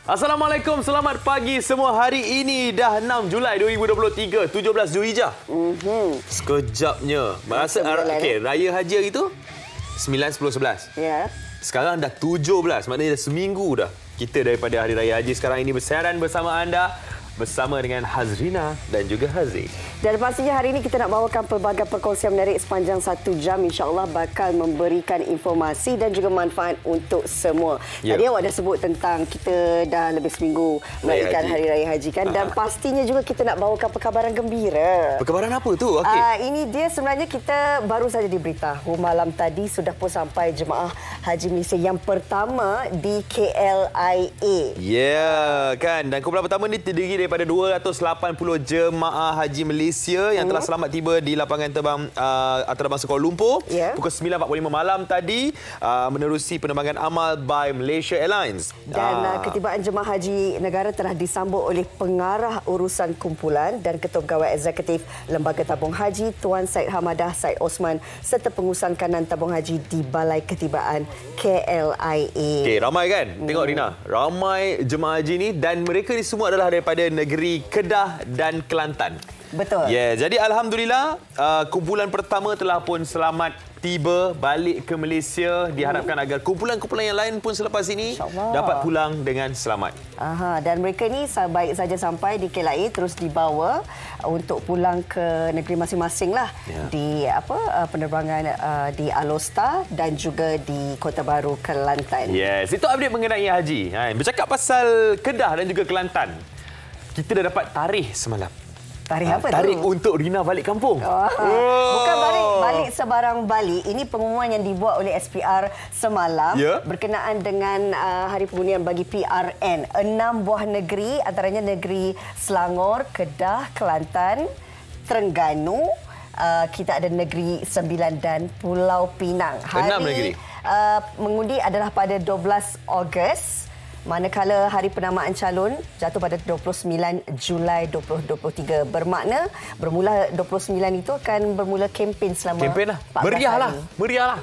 Assalamualaikum, selamat pagi semua. Hari ini dah 6 Julai 2023, 17 Zulhijjah. Sekejapnya. Masa Raya Haji hari tu 9, 10, 11. Ya. Sekarang dah 17, maknanya dah seminggu dah. Kita daripada Hari Raya Haji sekarang ini bersiaran bersama anda, bersama dengan Hazrina dan juga Haziq. Dan pastinya hari ini kita nak bawakan pelbagai perkongsian menarik sepanjang 1 jam. InsyaAllah bakal memberikan informasi dan juga manfaat untuk semua. Tadi awak dah sebut tentang kita dah lebih seminggu merayakan Hari Raya Haji kan. Dan pastinya juga kita nak bawakan perkabaran gembira. Perkabaran apa tu? Okay. Ini dia sebenarnya kita baru saja diberitahu malam tadi sudah pun sampai jemaah Haji Malaysia yang pertama di KLIA. Ya, kan. Dan kumpulan pertama ni terdiri daripada 280 jemaah Haji Malaysia yang telah selamat tiba di lapangan terbang antarabangsa Kuala Lumpur pukul 9.45 malam tadi menerusi penerbangan amal by Malaysia Airlines. Dan ketibaan jemaah haji negara telah disambut oleh pengarah urusan kumpulan dan ketua pegawai eksekutif Lembaga Tabung Haji Tuan Syed Hamadah Syed Osman serta pengurusan kanan tabung haji di Balai Ketibaan KLIA. Okey, ramai kan? Tengok Rina, ramai jemaah haji ni dan mereka ni semua adalah daripada negeri Kedah dan Kelantan. Betul. Ya, jadi alhamdulillah kumpulan pertama telah pun selamat tiba balik ke Malaysia. Diharapkan agar kumpulan-kumpulan yang lain pun selepas ini dapat pulang dengan selamat. Dan mereka ni baik saja sampai di KLIA terus dibawa untuk pulang ke negeri masing-masing lah. Di penerbangan di Alor dan juga di Kota Baru, Kelantan. Yes, itu update mengenai haji. Bercakap pasal Kedah dan juga Kelantan. Kita dah dapat tarikh semalam. Tarikh apa tu? Tarikh untuk Rina balik kampung. Bukan balik sebarang balik. Ini pengumuman yang dibuat oleh SPR semalam berkenaan dengan hari pengundian bagi PRN. 6 buah negeri, antaranya negeri Selangor, Kedah, Kelantan, Terengganu, kita ada negeri Sembilan dan Pulau Pinang. 6 negeri. Mengundi adalah pada 12 Ogos. Manakala hari penamaan calon jatuh pada 29 Julai 2023. Bermakna bermula 29 itu akan bermula kempen selama 14 hari. Meriah lah.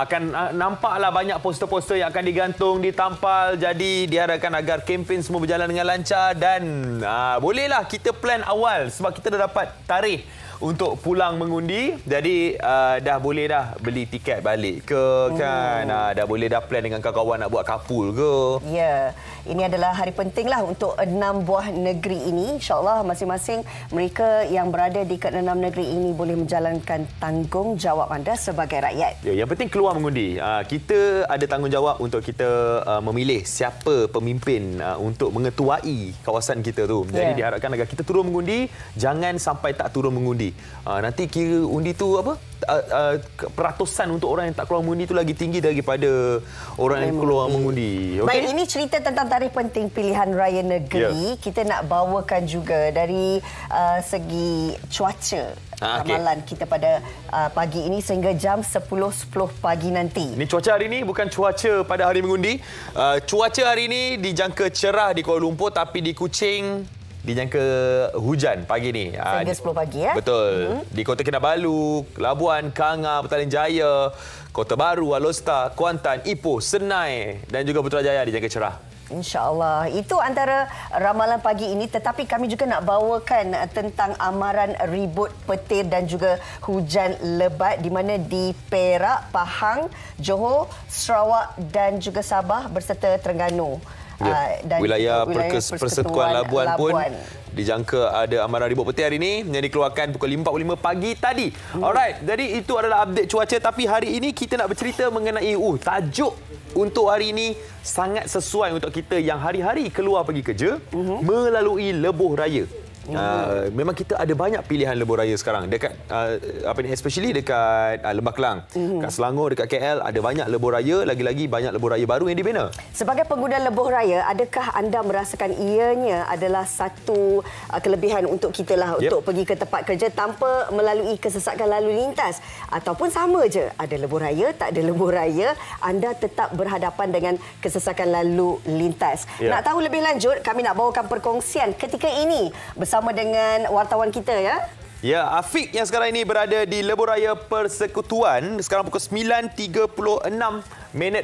Akan nampaklah banyak poster-poster yang akan digantung, ditampal. Jadi diharapkan agar kempen semua berjalan dengan lancar dan bolehlah kita plan awal sebab kita dah dapat tarikh untuk pulang mengundi. Jadi dah boleh dah beli tiket balik ke kan. Dah boleh dah plan dengan kawan-kawan nak buat kapul ke. Ya, ini adalah hari pentinglah untuk 6 buah negeri ini. InsyaAllah masing-masing mereka yang berada di ke-6 negeri ini boleh menjalankan tanggungjawab anda sebagai rakyat. Ya, yang penting keluar mengundi. Kita ada tanggungjawab untuk kita memilih siapa pemimpin untuk mengetuai kawasan kita tu. Jadi diharapkan agar kita turun mengundi, jangan sampai tak turun mengundi. Nanti kira undi tu peratusan untuk orang yang tak keluar mengundi tu lagi tinggi daripada orang yang keluar mengundi. Okay? Baik, ini cerita tentang tarikh penting pilihan raya negeri. Kita nak bawakan juga dari segi cuaca. Ramalan kita pada pagi ini sehingga jam 10.10 pagi nanti. Ini cuaca hari ini, bukan cuaca pada hari mengundi. Cuaca hari ini dijangka cerah di Kuala Lumpur, tapi di Kuching dijangka hujan pagi ni. Sehingga 10 pagi ya? Betul. Di Kota Kinabalu, Labuan, Kanga, Petaling Jaya, Kota Baru, Alor, Kuantan, Ipoh, Senai dan juga Putrajaya dijangka cerah. InsyaAllah. Itu antara ramalan pagi ini. Tetapi kami juga nak bawakan tentang amaran ribut petir dan juga hujan lebat di mana di Perak, Pahang, Johor, Sarawak dan juga Sabah berserta Terengganu. Dan wilayah Persekutuan Labuan pun dijangka ada amaran ribut petir hari ini yang dikeluarkan pukul 5.45 pagi tadi. Alright, jadi itu adalah update cuaca. Tapi hari ini kita nak bercerita mengenai tajuk untuk hari ini sangat sesuai untuk kita yang hari-hari keluar pergi kerja melalui lebuh raya. Memang kita ada banyak pilihan lebuh raya sekarang dekat especially dekat Lembah Kelang, kat Selangor, dekat KL ada banyak lebuh raya, lagi-lagi banyak lebuh raya baru yang dibina. Sebagai pengguna lebuh raya, adakah anda merasakan ianya adalah satu kelebihan untuk kita lah untuk pergi ke tempat kerja tanpa melalui kesesakan lalu lintas, ataupun sama je ada lebuh raya, tak ada lebuh raya, anda tetap berhadapan dengan kesesakan lalu lintas. Nak tahu lebih lanjut, kami nak bawakan perkongsian ketika ini bersama dengan wartawan kita ya. Ya, Afiq yang sekarang ini berada di Lebuh Raya Persekutuan sekarang pukul 9.36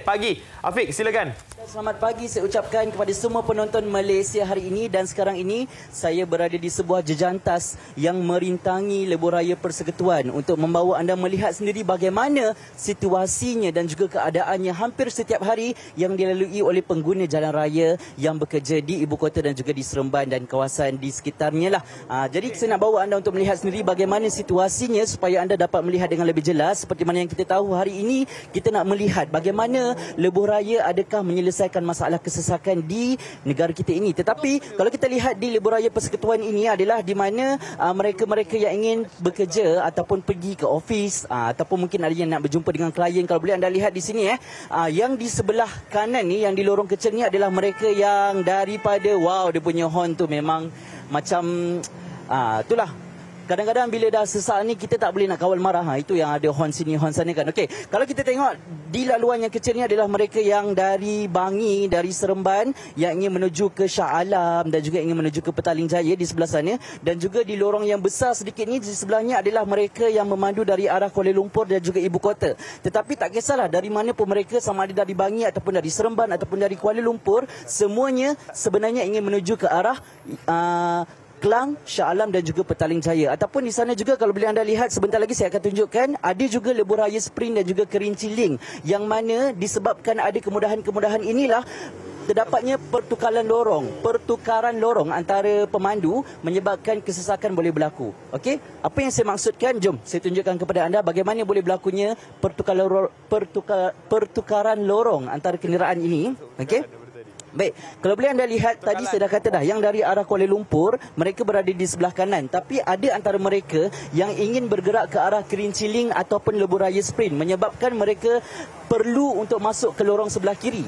pagi. Afiq, silakan. Selamat pagi saya ucapkan kepada semua penonton Malaysia hari ini, dan sekarang ini saya berada di sebuah jejantas yang merintangi Lebuhraya Persekutuan untuk membawa anda melihat sendiri bagaimana situasinya dan juga keadaannya hampir setiap hari yang dilalui oleh pengguna jalan raya yang bekerja di ibu kota dan juga di Seremban dan kawasan di sekitarnya lah. Jadi saya nak bawa anda untuk melihat sendiri bagaimana situasinya supaya anda dapat melihat dengan lebih jelas. Seperti mana yang kita tahu hari ini kita nak melihat bagaimana Lebuhraya adakah menyelesaikan masalah kesesakan di negara kita ini. Tetapi kalau kita lihat di Lebuhraya Persekutuan ini adalah di mana mereka-mereka yang ingin bekerja ataupun pergi ke ofis ataupun mungkin ada yang nak berjumpa dengan klien. Kalau boleh anda lihat di sini yang di sebelah kanan ni, yang di lorong kecil ni adalah mereka yang daripada dia punya horn tu memang macam itulah. Kadang-kadang bila dah sesak ni kita tak boleh nak kawal marah. Itu yang ada horn sini, horn sana kan. Okey, kalau kita tengok di laluan yang kecil ni adalah mereka yang dari Bangi, dari Seremban yang ingin menuju ke Shah Alam dan juga ingin menuju ke Petaling Jaya di sebelah sana, dan juga di lorong yang besar sedikit ni di sebelahnya adalah mereka yang memandu dari arah Kuala Lumpur dan juga ibu kota. Tetapi tak kisahlah dari mana pun mereka, sama ada dari Bangi ataupun dari Seremban ataupun dari Kuala Lumpur, semuanya sebenarnya ingin menuju ke arah Klang, Shah Alam dan juga Petaling Jaya. Ataupun di sana juga kalau boleh anda lihat sebentar lagi saya akan tunjukkan ada juga Lebuhraya Sprint dan juga Kerinci Link, yang mana disebabkan ada kemudahan-kemudahan inilah terdapatnya pertukaran lorong antara pemandu menyebabkan kesesakan boleh berlaku. Okey, apa yang saya maksudkan? Jom saya tunjukkan kepada anda bagaimana boleh berlakunya pertukaran lorong antara kenderaan ini. Okey. Baik, kalau boleh anda lihat tadi saya dah kata dah, yang dari arah Kuala Lumpur mereka berada di sebelah kanan, tapi ada antara mereka yang ingin bergerak ke arah Kerinci Link ataupun Lebuhraya Sprint, menyebabkan mereka perlu untuk masuk ke lorong sebelah kiri.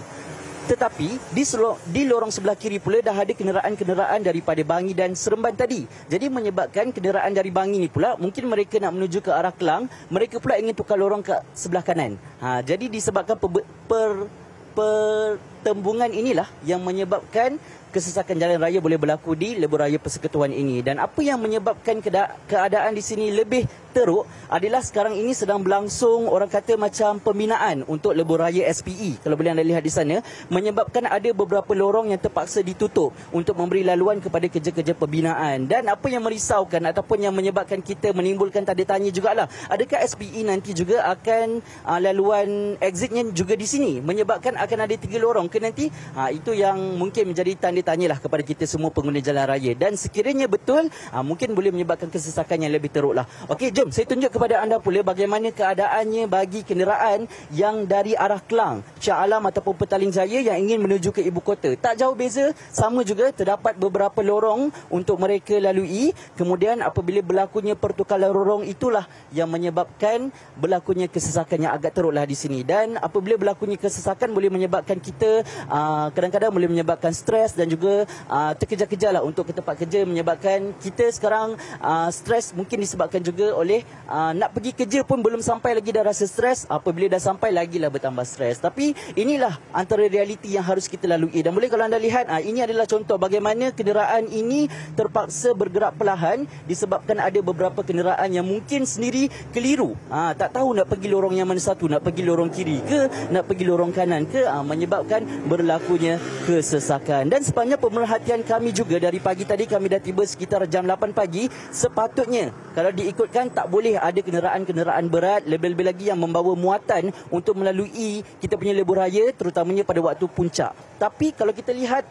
Tetapi di lorong sebelah kiri pula dah ada kenderaan-kenderaan daripada Bangi dan Seremban tadi. Jadi menyebabkan kenderaan dari Bangi ni pula mungkin mereka nak menuju ke arah Klang, mereka pula ingin tukar lorong ke sebelah kanan. Jadi disebabkan pertembungan inilah yang menyebabkan kesesakan jalan raya boleh berlaku di Lebuhraya Persekutuan ini. Dan apa yang menyebabkan keadaan di sini lebih teruk adalah sekarang ini sedang berlangsung orang kata macam pembinaan untuk Lebuhraya SPE. Kalau boleh anda lihat di sana, menyebabkan ada beberapa lorong yang terpaksa ditutup untuk memberi laluan kepada kerja-kerja pembinaan. Dan apa yang merisaukan ataupun yang menyebabkan kita menimbulkan tanda tanya jugalah, adakah SPE nanti juga akan laluan exitnya juga di sini, menyebabkan akan ada 3 lorong ke nanti? Itu yang mungkin menjadi tanda tanyalah kepada kita semua pengguna jalan raya, dan sekiranya betul mungkin boleh menyebabkan kesesakan yang lebih teruk lah. Okey, jom saya tunjuk kepada anda pula bagaimana keadaannya bagi kenderaan yang dari arah Klang, Shah Alam ataupun Petaling Jaya yang ingin menuju ke ibu kota. Tak jauh beza, sama juga terdapat beberapa lorong untuk mereka lalui. Kemudian apabila berlakunya pertukaran lorong, itulah yang menyebabkan berlakunya kesesakan yang agak teruk lah di sini. Dan apabila berlakunya kesesakan boleh menyebabkan kita kadang-kadang boleh menyebabkan stres dan juga terkejar-kejar lah untuk ke tempat kerja, menyebabkan kita sekarang stres mungkin disebabkan juga oleh nak pergi kerja pun belum sampai lagi dah rasa stres, apabila dah sampai lagilah bertambah stres. Tapi inilah antara realiti yang harus kita lalui. Dan boleh kalau anda lihat ini adalah contoh bagaimana kenderaan ini terpaksa bergerak perlahan disebabkan ada beberapa kenderaan yang mungkin sendiri keliru, tak tahu nak pergi lorong yang mana satu, nak pergi lorong kiri ke nak pergi lorong kanan ke, menyebabkan berlakunya kesesakan. Dan sepanjang pemerhatian kami juga dari pagi tadi, kami dah tiba sekitar jam 8 pagi, sepatutnya kalau diikutkan tak boleh ada kenderaan-kenderaan berat, lebih-lebih lagi yang membawa muatan untuk melalui kita punya Lebuhraya, terutamanya pada waktu puncak. Tapi kalau kita lihat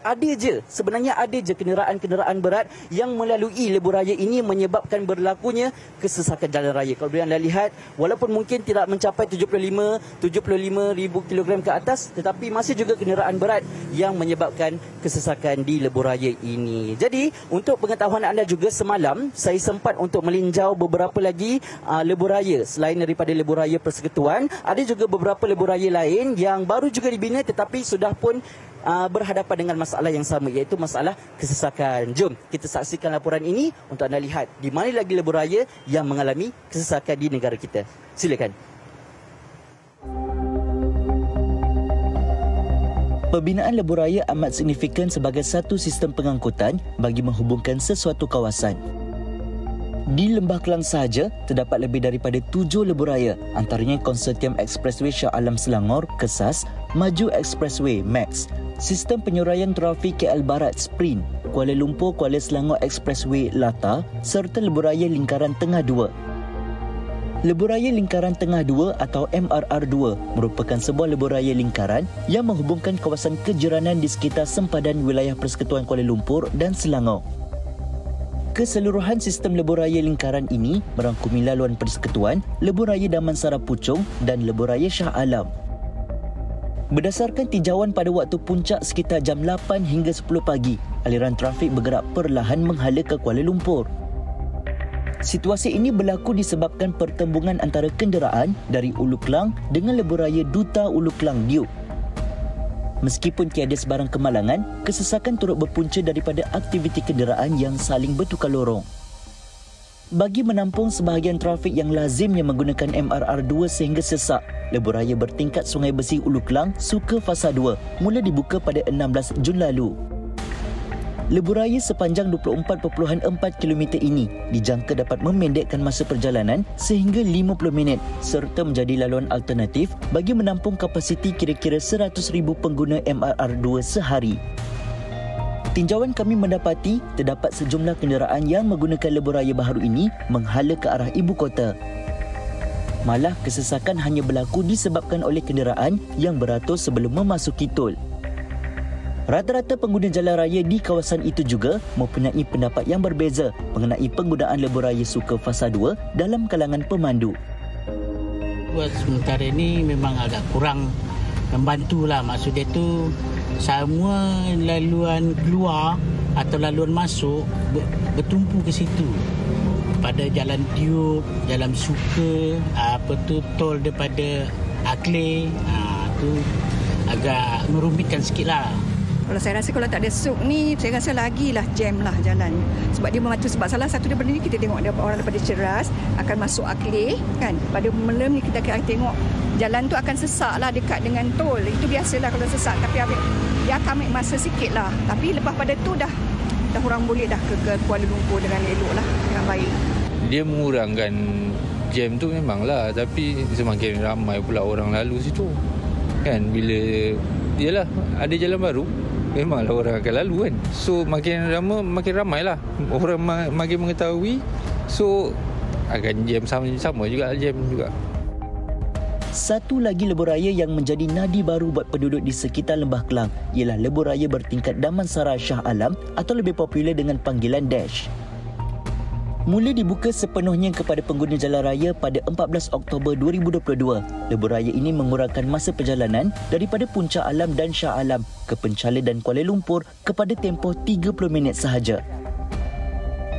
sebenarnya ada je kenderaan-kenderaan berat yang melalui Lebuhraya ini, menyebabkan berlakunya kesesakan jalan raya. Kalau boleh anda lihat, walaupun mungkin tidak mencapai 75,000 kilogram ke atas, tetapi masih juga kenderaan berat yang menyebabkan kesesakan di Lebuhraya ini. Jadi untuk pengetahuan anda juga, semalam saya sempat untuk meninjau beberapa lagi Lebuhraya selain daripada Lebuhraya Persekutuan. Ada juga beberapa Lebuhraya lain yang baru juga dibina tetapi sudah pun berhadapan dengan masalah yang sama, iaitu masalah kesesakan. Jom kita saksikan laporan ini untuk anda lihat di mana lagi Lebuhraya yang mengalami kesesakan di negara kita. Silakan. Pembinaan Lebuhraya amat signifikan sebagai satu sistem pengangkutan bagi menghubungkan sesuatu kawasan. Di Lembah Kelang sahaja, terdapat lebih daripada 7 Lebuhraya, antaranya Konsortium Expressway Shah Alam Selangor, KESAS, Maju Expressway MAX, Sistem Penyuraian Trafik KL Barat Sprint, Kuala Lumpur Kuala Selangor Expressway LATA serta Lebuhraya Lingkaran Tengah 2. Lebuhraya Lingkaran Tengah 2 atau MRR2 merupakan sebuah lebuhraya lingkaran yang menghubungkan kawasan kejiranan di sekitar sempadan wilayah Persekutuan Kuala Lumpur dan Selangor. Keseluruhan sistem lebuhraya lingkaran ini merangkumi laluan Persekutuan, Lebuhraya Damansara Puchong dan Lebuhraya Shah Alam. Berdasarkan tinjauan pada waktu puncak sekitar jam 8 hingga 10 pagi, aliran trafik bergerak perlahan menghala ke Kuala Lumpur. Situasi ini berlaku disebabkan pertembungan antara kenderaan dari Ulu Klang dengan Lebuhraya Duta Ulu Klang Diuk. Meskipun tiada sebarang kemalangan, kesesakan turut berpunca daripada aktiviti kenderaan yang saling bertukar lorong. Bagi menampung sebahagian trafik yang lazimnya menggunakan MRR2 sehingga sesak, Lebuhraya bertingkat Sungai Besi Ulu Klang Suka Fasa 2 mula dibuka pada 16 Jun lalu. Lebuhraya sepanjang 24.4 km ini dijangka dapat memendekkan masa perjalanan sehingga 50 minit serta menjadi laluan alternatif bagi menampung kapasiti kira-kira 100,000 pengguna MRR2 sehari. Tinjauan kami mendapati terdapat sejumlah kenderaan yang menggunakan lebuhraya baharu ini menghala ke arah ibu kota. Malah kesesakan hanya berlaku disebabkan oleh kenderaan yang beratur sebelum memasuki tol. Rata-rata pengguna jalan raya di kawasan itu juga mempunyai pendapat yang berbeza mengenai penggunaan lebuhraya Suka Fasa 2 dalam kalangan pemandu. Buat sementara ini memang agak kurang membantulah. Maksudnya tu semua laluan keluar atau laluan masuk bertumpu ke situ. Pada Jalan Tiup, Jalan Suka, tol daripada Akleh, tu agak merumitkan sikitlah. Kalau saya rasa kalau tak ada suk ni, saya rasa lagilah jam lah jalan. Sebab dia mematu, sebab salah satu daripada ni kita tengok orang daripada Ceras akan masuk Akleh kan. Pada malam ni kita akan tengok jalan tu akan sesak lah dekat dengan tol. Itu biasalah kalau sesak, tapi dia akan ambil masa sikit lah. Tapi lepas pada tu dah orang boleh dah ke Kuala Lumpur dengan elok lah, dengan baik. Dia mengurangkan jam tu memanglah, tapi semakin ramai pula orang lalu situ. Kan bila yalah ada jalan baru, memanglah orang akan lalu kan. So makin ramai lah orang makin mengetahui. So akan jam sama juga jam juga. Satu lagi lebuhraya yang menjadi nadi baru buat penduduk di sekitar Lembah Kelang ialah lebuhraya bertingkat Damansara Shah Alam atau lebih popular dengan panggilan Dash. Mula dibuka sepenuhnya kepada pengguna jalan raya pada 14 Oktober 2022. Lebuhraya ini mengurangkan masa perjalanan daripada Puncak Alam dan Shah Alam ke Penchala dan Kuala Lumpur kepada tempoh 30 minit sahaja.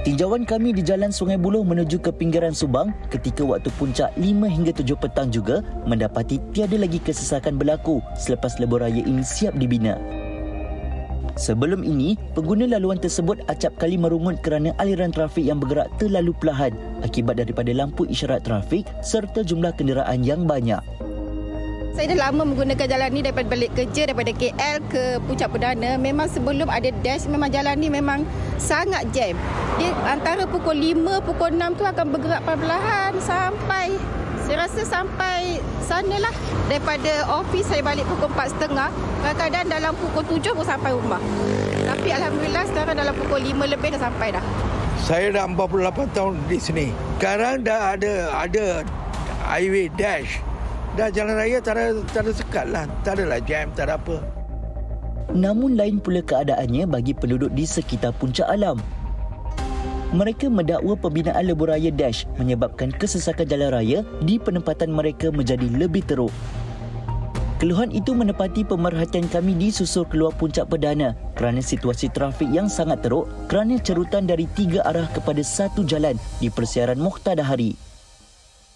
Tinjauan kami di Jalan Sungai Buloh menuju ke pinggiran Subang ketika waktu puncak 5 hingga 7 petang juga mendapati tiada lagi kesesakan berlaku selepas lebuhraya ini siap dibina. Sebelum ini, pengguna laluan tersebut acap kali merungut kerana aliran trafik yang bergerak terlalu perlahan akibat daripada lampu isyarat trafik serta jumlah kenderaan yang banyak. Saya dah lama menggunakan jalan ni daripada balik kerja, daripada KL ke Puncak Perdana. Memang sebelum ada dash, memang jalan ni memang sangat jam. Dia antara pukul 5, pukul 6 tu akan bergerak perlahan sampai, saya rasa sampai sanalah. Daripada office saya balik pukul 4.30, kadang-kadang dalam pukul 7 pun sampai rumah. Tapi Alhamdulillah sekarang dalam pukul 5 lebih dah sampai dah. Saya dah 48 tahun di sini. Sekarang dah ada highway dash. Dah jalan raya tak ada sekat lah. Tak adalah jam, tak ada apa. Namun lain pula keadaannya bagi penduduk di sekitar Puncak Alam. Mereka mendakwa pembinaan lebuhraya Dash menyebabkan kesesakan jalan raya di penempatan mereka menjadi lebih teruk. Keluhan itu menepati pemerhatian kami di susur keluar Puncak Perdana kerana situasi trafik yang sangat teruk kerana cerutan dari 3 arah kepada satu jalan di persiaran Muhtadahari.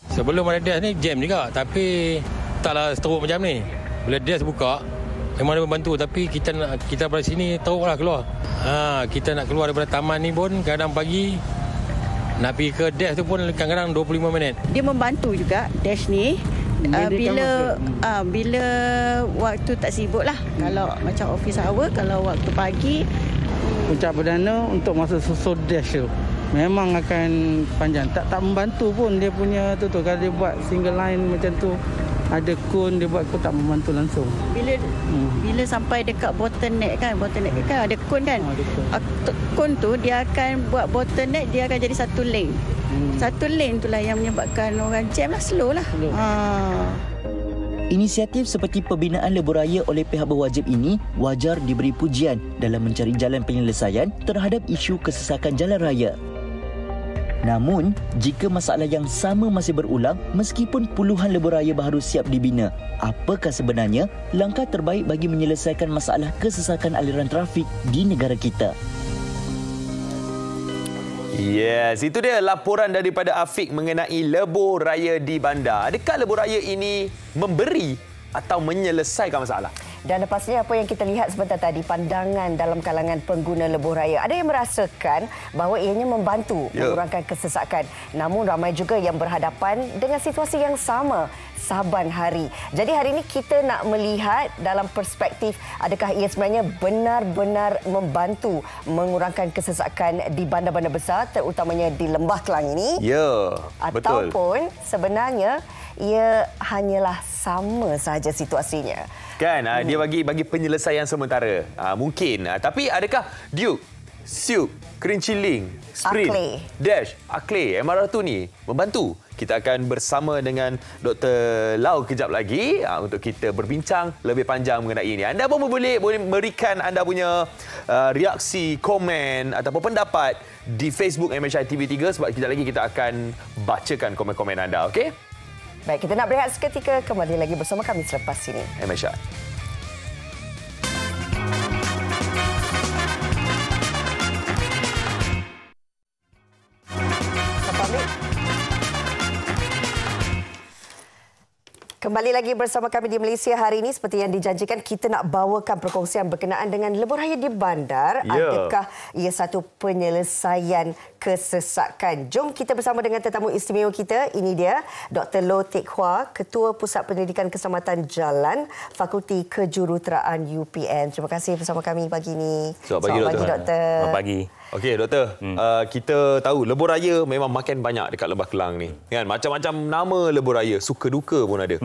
Sebelum ada dash ni jam juga, tapi taklah teruk macam ni. Bila dash buka memang dia membantu, tapi kita pada sini teruklah keluar. Kita nak keluar daripada taman ni pun kadang pagi nak pergi ke dash tu pun kadang-kadang 25 minit. Dia membantu juga dash ni bila waktu tak sibuk lah. Kalau macam office hour, kalau waktu pagi. Puncak Perdana untuk masuk susur dash tu memang akan panjang. Tak membantu pun dia punya tu. Kalau dia buat single line macam tu, Ada kon, dia buat kon tak membantu langsung. Bila sampai dekat bottleneck kan ada kon kan. Kon tu dia akan buat bottleneck, dia akan jadi satu lane. Satu lane itulah yang menyebabkan orang jam lah, slow lah. Inisiatif seperti pembinaan lebuh raya oleh pihak berwajib ini wajar diberi pujian dalam mencari jalan penyelesaian terhadap isu kesesakan jalan raya. Namun, jika masalah yang sama masih berulang meskipun puluhan lebuh raya baru siap dibina, apakah sebenarnya langkah terbaik bagi menyelesaikan masalah kesesakan aliran trafik di negara kita? Yes, itu dia laporan daripada Afiq mengenai lebuh raya di bandar. Adakah lebuh raya ini memberi atau menyelesaikan masalah? Dan pastinya apa yang kita lihat sebentar tadi, pandangan dalam kalangan pengguna lebuh raya. Ada yang merasakan bahawa ianya membantu mengurangkan kesesakan. Namun ramai juga yang berhadapan dengan situasi yang sama saban hari. Jadi hari ini kita nak melihat dalam perspektif adakah ia sebenarnya benar-benar membantu mengurangkan kesesakan di bandar-bandar besar, terutamanya di Lembah Kelang ini. Ya, betul. Ataupun sebenarnya ia hanyalah sama sahaja situasinya. Kan, dia bagi penyelesaian sementara. Mungkin. Tapi adakah Duke, Siup, Kerinci Link, Sprint, Dash, Akle, MRT ni membantu? Kita akan bersama dengan Dr. Lau kejap lagi untuk kita berbincang lebih panjang mengenai ini. Anda pun boleh berikan anda punya reaksi, komen ataupun pendapat di Facebook MHI TV3 sebab kejap lagi kita akan bacakan komen-komen anda, okey? Baik, kita nak berehat seketika, kembali lagi bersama kami selepas ini. MHI. Kembali lagi bersama kami di Malaysia hari ini. Seperti yang dijanjikan, kita nak bawakan perkongsian berkenaan dengan lebuh raya di bandar. Adakah ia satu penyelesaian kesesakan? Jom kita bersama dengan tetamu istimewa kita. Ini dia, Dr. Loh Teck Hua, Ketua Pusat Pendidikan Keselamatan Jalan, Fakulti Kejuruteraan UPN. Terima kasih bersama kami pagi ini. Selamat pagi, Doktor. Selamat pagi. Okey, Doktor. Kita tahu lebuh raya memang makin banyak dekat Lembah Kelang ni. Kan? Macam-macam nama lebuh raya, suka duka pun ada.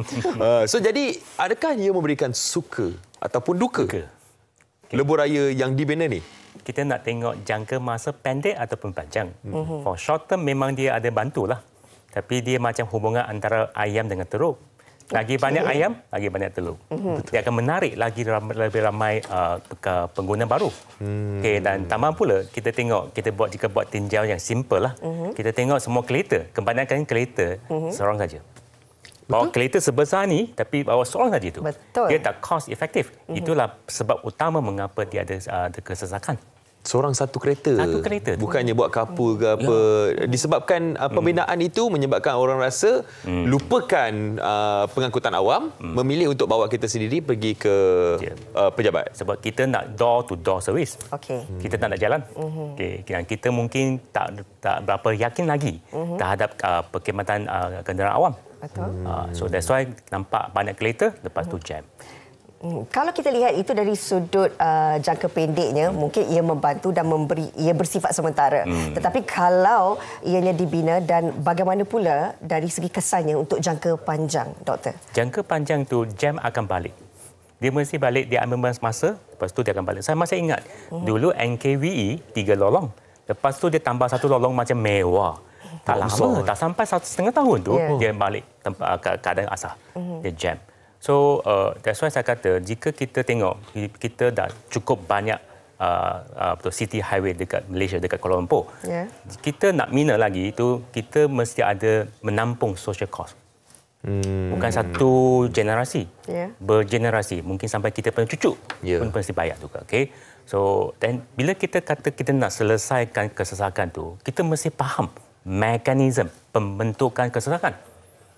So jadi, adakah ia memberikan suka ataupun duka? Lebuh raya yang dibina ni? Kita nak tengok jangka masa pendek ataupun panjang. For short term memang dia ada bantulah. Tapi dia macam hubungan antara ayam dengan teruk. Lagi banyak ayam, lagi banyak telur. Dia akan menarik lagi lebih ramai pengguna baru. Dan tambah pula, kita tengok, jika buat tinjau yang simple lah. Kita tengok semua kereta, kebanyakan kereta seorang saja. Bawa kereta sebesar ni, tapi bawa seorang saja itu. Dia tak cost efektif. Itulah sebab utama mengapa dia ada kesesakan. Seorang satu kereta. Satu kereta. Bukannya buat kapur ke apa. Disebabkan pembinaan itu menyebabkan orang rasa lupakan pengangkutan awam, memilih untuk bawa kita sendiri pergi ke pejabat. Sebab kita nak door-to-door service. Kita tak nak jalan. Kita mungkin tak berapa yakin lagi terhadap perkhidmatan kenderaan awam. So that's why nampak banyak kereta, lepas tu jam. Kalau kita lihat itu dari sudut jangka pendeknya, mungkin ia membantu dan ia bersifat sementara. Tetapi kalau ianya dibina, dan bagaimana pula dari segi kesannya untuk jangka panjang, Doktor? Jangka panjang tu jam akan balik. Dia mesti balik, dia ambil masa, lepas tu dia akan balik. Saya masih ingat, dulu NKVE 3 lolong. Lepas tu dia tambah 1 lolong macam mewah. Tak lama, tak sampai 1,5 tahun tu, dia balik keadaan asal. Dia jam. So, that's why saya kata, jika kita tengok, kita dah cukup banyak city highway dekat Malaysia, dekat Kuala Lumpur. Kita nak mina lagi itu, kita mesti ada menampung social cost. Bukan satu generasi, bergenerasi. Mungkin sampai kita punya cucu pun mesti bayar juga. Okay? So, dan bila kita kata kita nak selesaikan kesesakan tu, kita mesti faham mekanisme pembentukan kesesakan.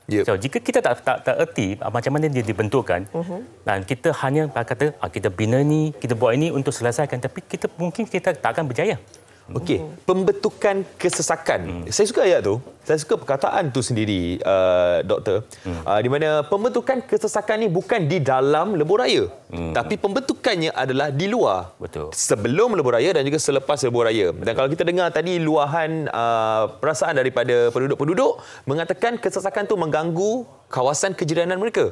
So, jika kita tak erti macam mana dia dibentukkan, dan kita hanya kata kita bina ni, kita buat ini untuk selesaikan, tapi kita tak akan berjaya. Okey, pembentukan kesesakan. Saya suka ayat tu. Saya suka perkataan tu sendiri, Doktor. Di mana pembentukan kesesakan ni bukan di dalam lebuh raya. Tapi pembentukannya adalah di luar. Betul. Sebelum lebuh raya dan juga selepas lebuh raya. Dan kalau kita dengar tadi luahan perasaan daripada penduduk-penduduk mengatakan kesesakan tu mengganggu kawasan kejiranan mereka.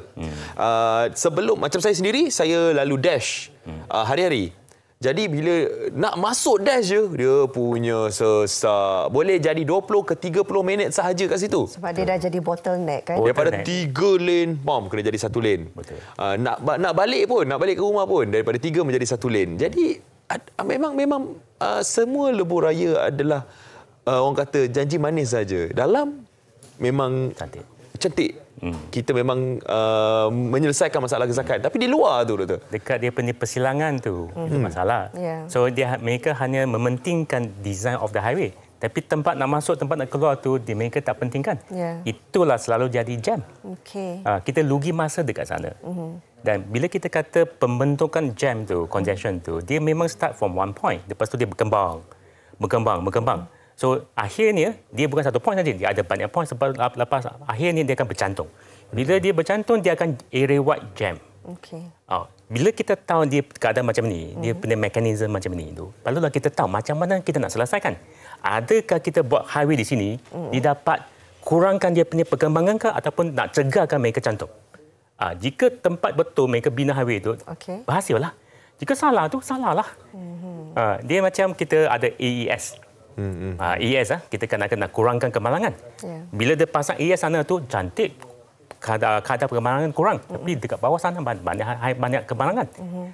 Sebelum, macam saya sendiri, saya lalu dash hari-hari. Jadi bila nak masuk dash je, dia punya sesak. Boleh jadi 20 ke 30 minit sahaja kat situ. Sebab dia dah jadi bottleneck kan. Daripada 3 lane, kena jadi 1 lane. Betul. Nak balik ke rumah pun, daripada 3 menjadi 1 lane. Jadi memang semua lebuh raya adalah orang kata janji manis saja. Dalam memang cantik. Kita memang menyelesaikan masalah kesesakan. Tapi di luar tu, Doktor. Dekat dia punya persilangan tu, itu masalah. Yeah. So mereka hanya mementingkan design of the highway. Tapi tempat nak masuk, tempat nak keluar tu, mereka tak pentingkan. Yeah. Itulah selalu jadi jam. Okey. Kita lugi masa dekat sana. Dan bila kita kata pembentukan jam tu, congestion tu, dia memang start from one point. Lepas tu dia berkembang. So, akhirnya, dia bukan satu point saja. Dia ada banyak point. Lepas akhirnya, dia akan bercantum. Bila dia bercantum, dia akan area-wide jam. Okey. Bila kita tahu dia keadaan macam ni, dia punya mekanisme macam ni tu, barulah kita tahu macam mana kita nak selesaikan. Adakah kita buat highway di sini, dia dapat kurangkan dia punya perkembangan ke ataupun nak cegahkan mereka cantum? Jika tempat betul mereka bina highway tu, berhasil lah. Jika salah tu, salah lah. Dia macam kita ada AES. AES kita kena kurangkan kemalangan. Bila dia pasang AES sana tu cantik, kadar kemalangan kurang, tapi dekat bawah sana banyak kemalangan.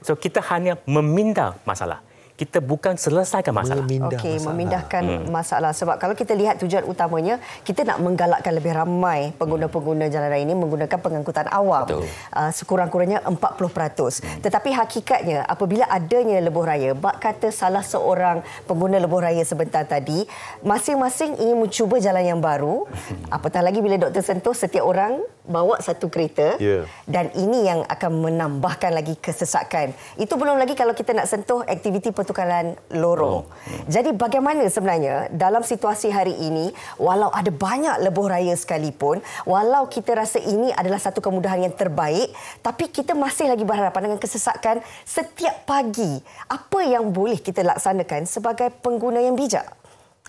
So kita hanya memindah masalah. Kita bukan selesaikan masalah. Memindahkan masalah. Sebab kalau kita lihat tujuan utamanya, kita nak menggalakkan lebih ramai pengguna-pengguna jalan raya ini menggunakan pengangkutan awam. Sekurang-kurangnya 40%. Tetapi hakikatnya, apabila adanya lebuh raya, bak kata salah seorang pengguna lebuh raya sebentar tadi, masing-masing ingin mencuba jalan yang baru. Apatah lagi bila Doktor sentuh, setiap orang bawa satu kereta. Dan ini yang akan menambahkan lagi kesesakan. Itu belum lagi kalau kita nak sentuh aktiviti pertukaran lorong. Jadi bagaimana sebenarnya dalam situasi hari ini, walau ada banyak lebuh raya sekalipun, walau kita rasa ini adalah satu kemudahan yang terbaik, tapi kita masih lagi berhadapan dengan kesesakan setiap pagi. Apa yang boleh kita laksanakan sebagai pengguna yang bijak?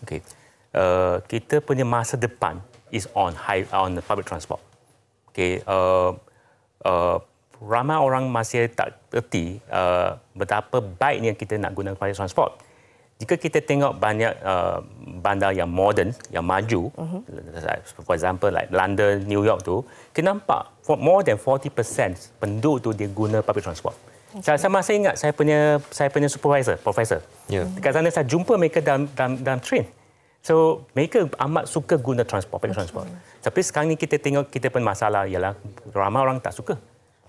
Okey. Kita punya masa depan is on public transport. Okey. Ramai orang masih tak erti betapa baiknya kita nak guna public transport. Jika kita tengok banyak bandar yang moden, yang maju, for example like London, New York tu, kita nampak more than 40% penduduk tu dia guna public transport. Saya masih ingat saya punya supervisor, profesor. Dekat sana saya jumpa mereka dalam train. So mereka amat suka guna public transport. Tapi sekarang ni kita tengok kita pun masalah ialah ramai orang tak suka.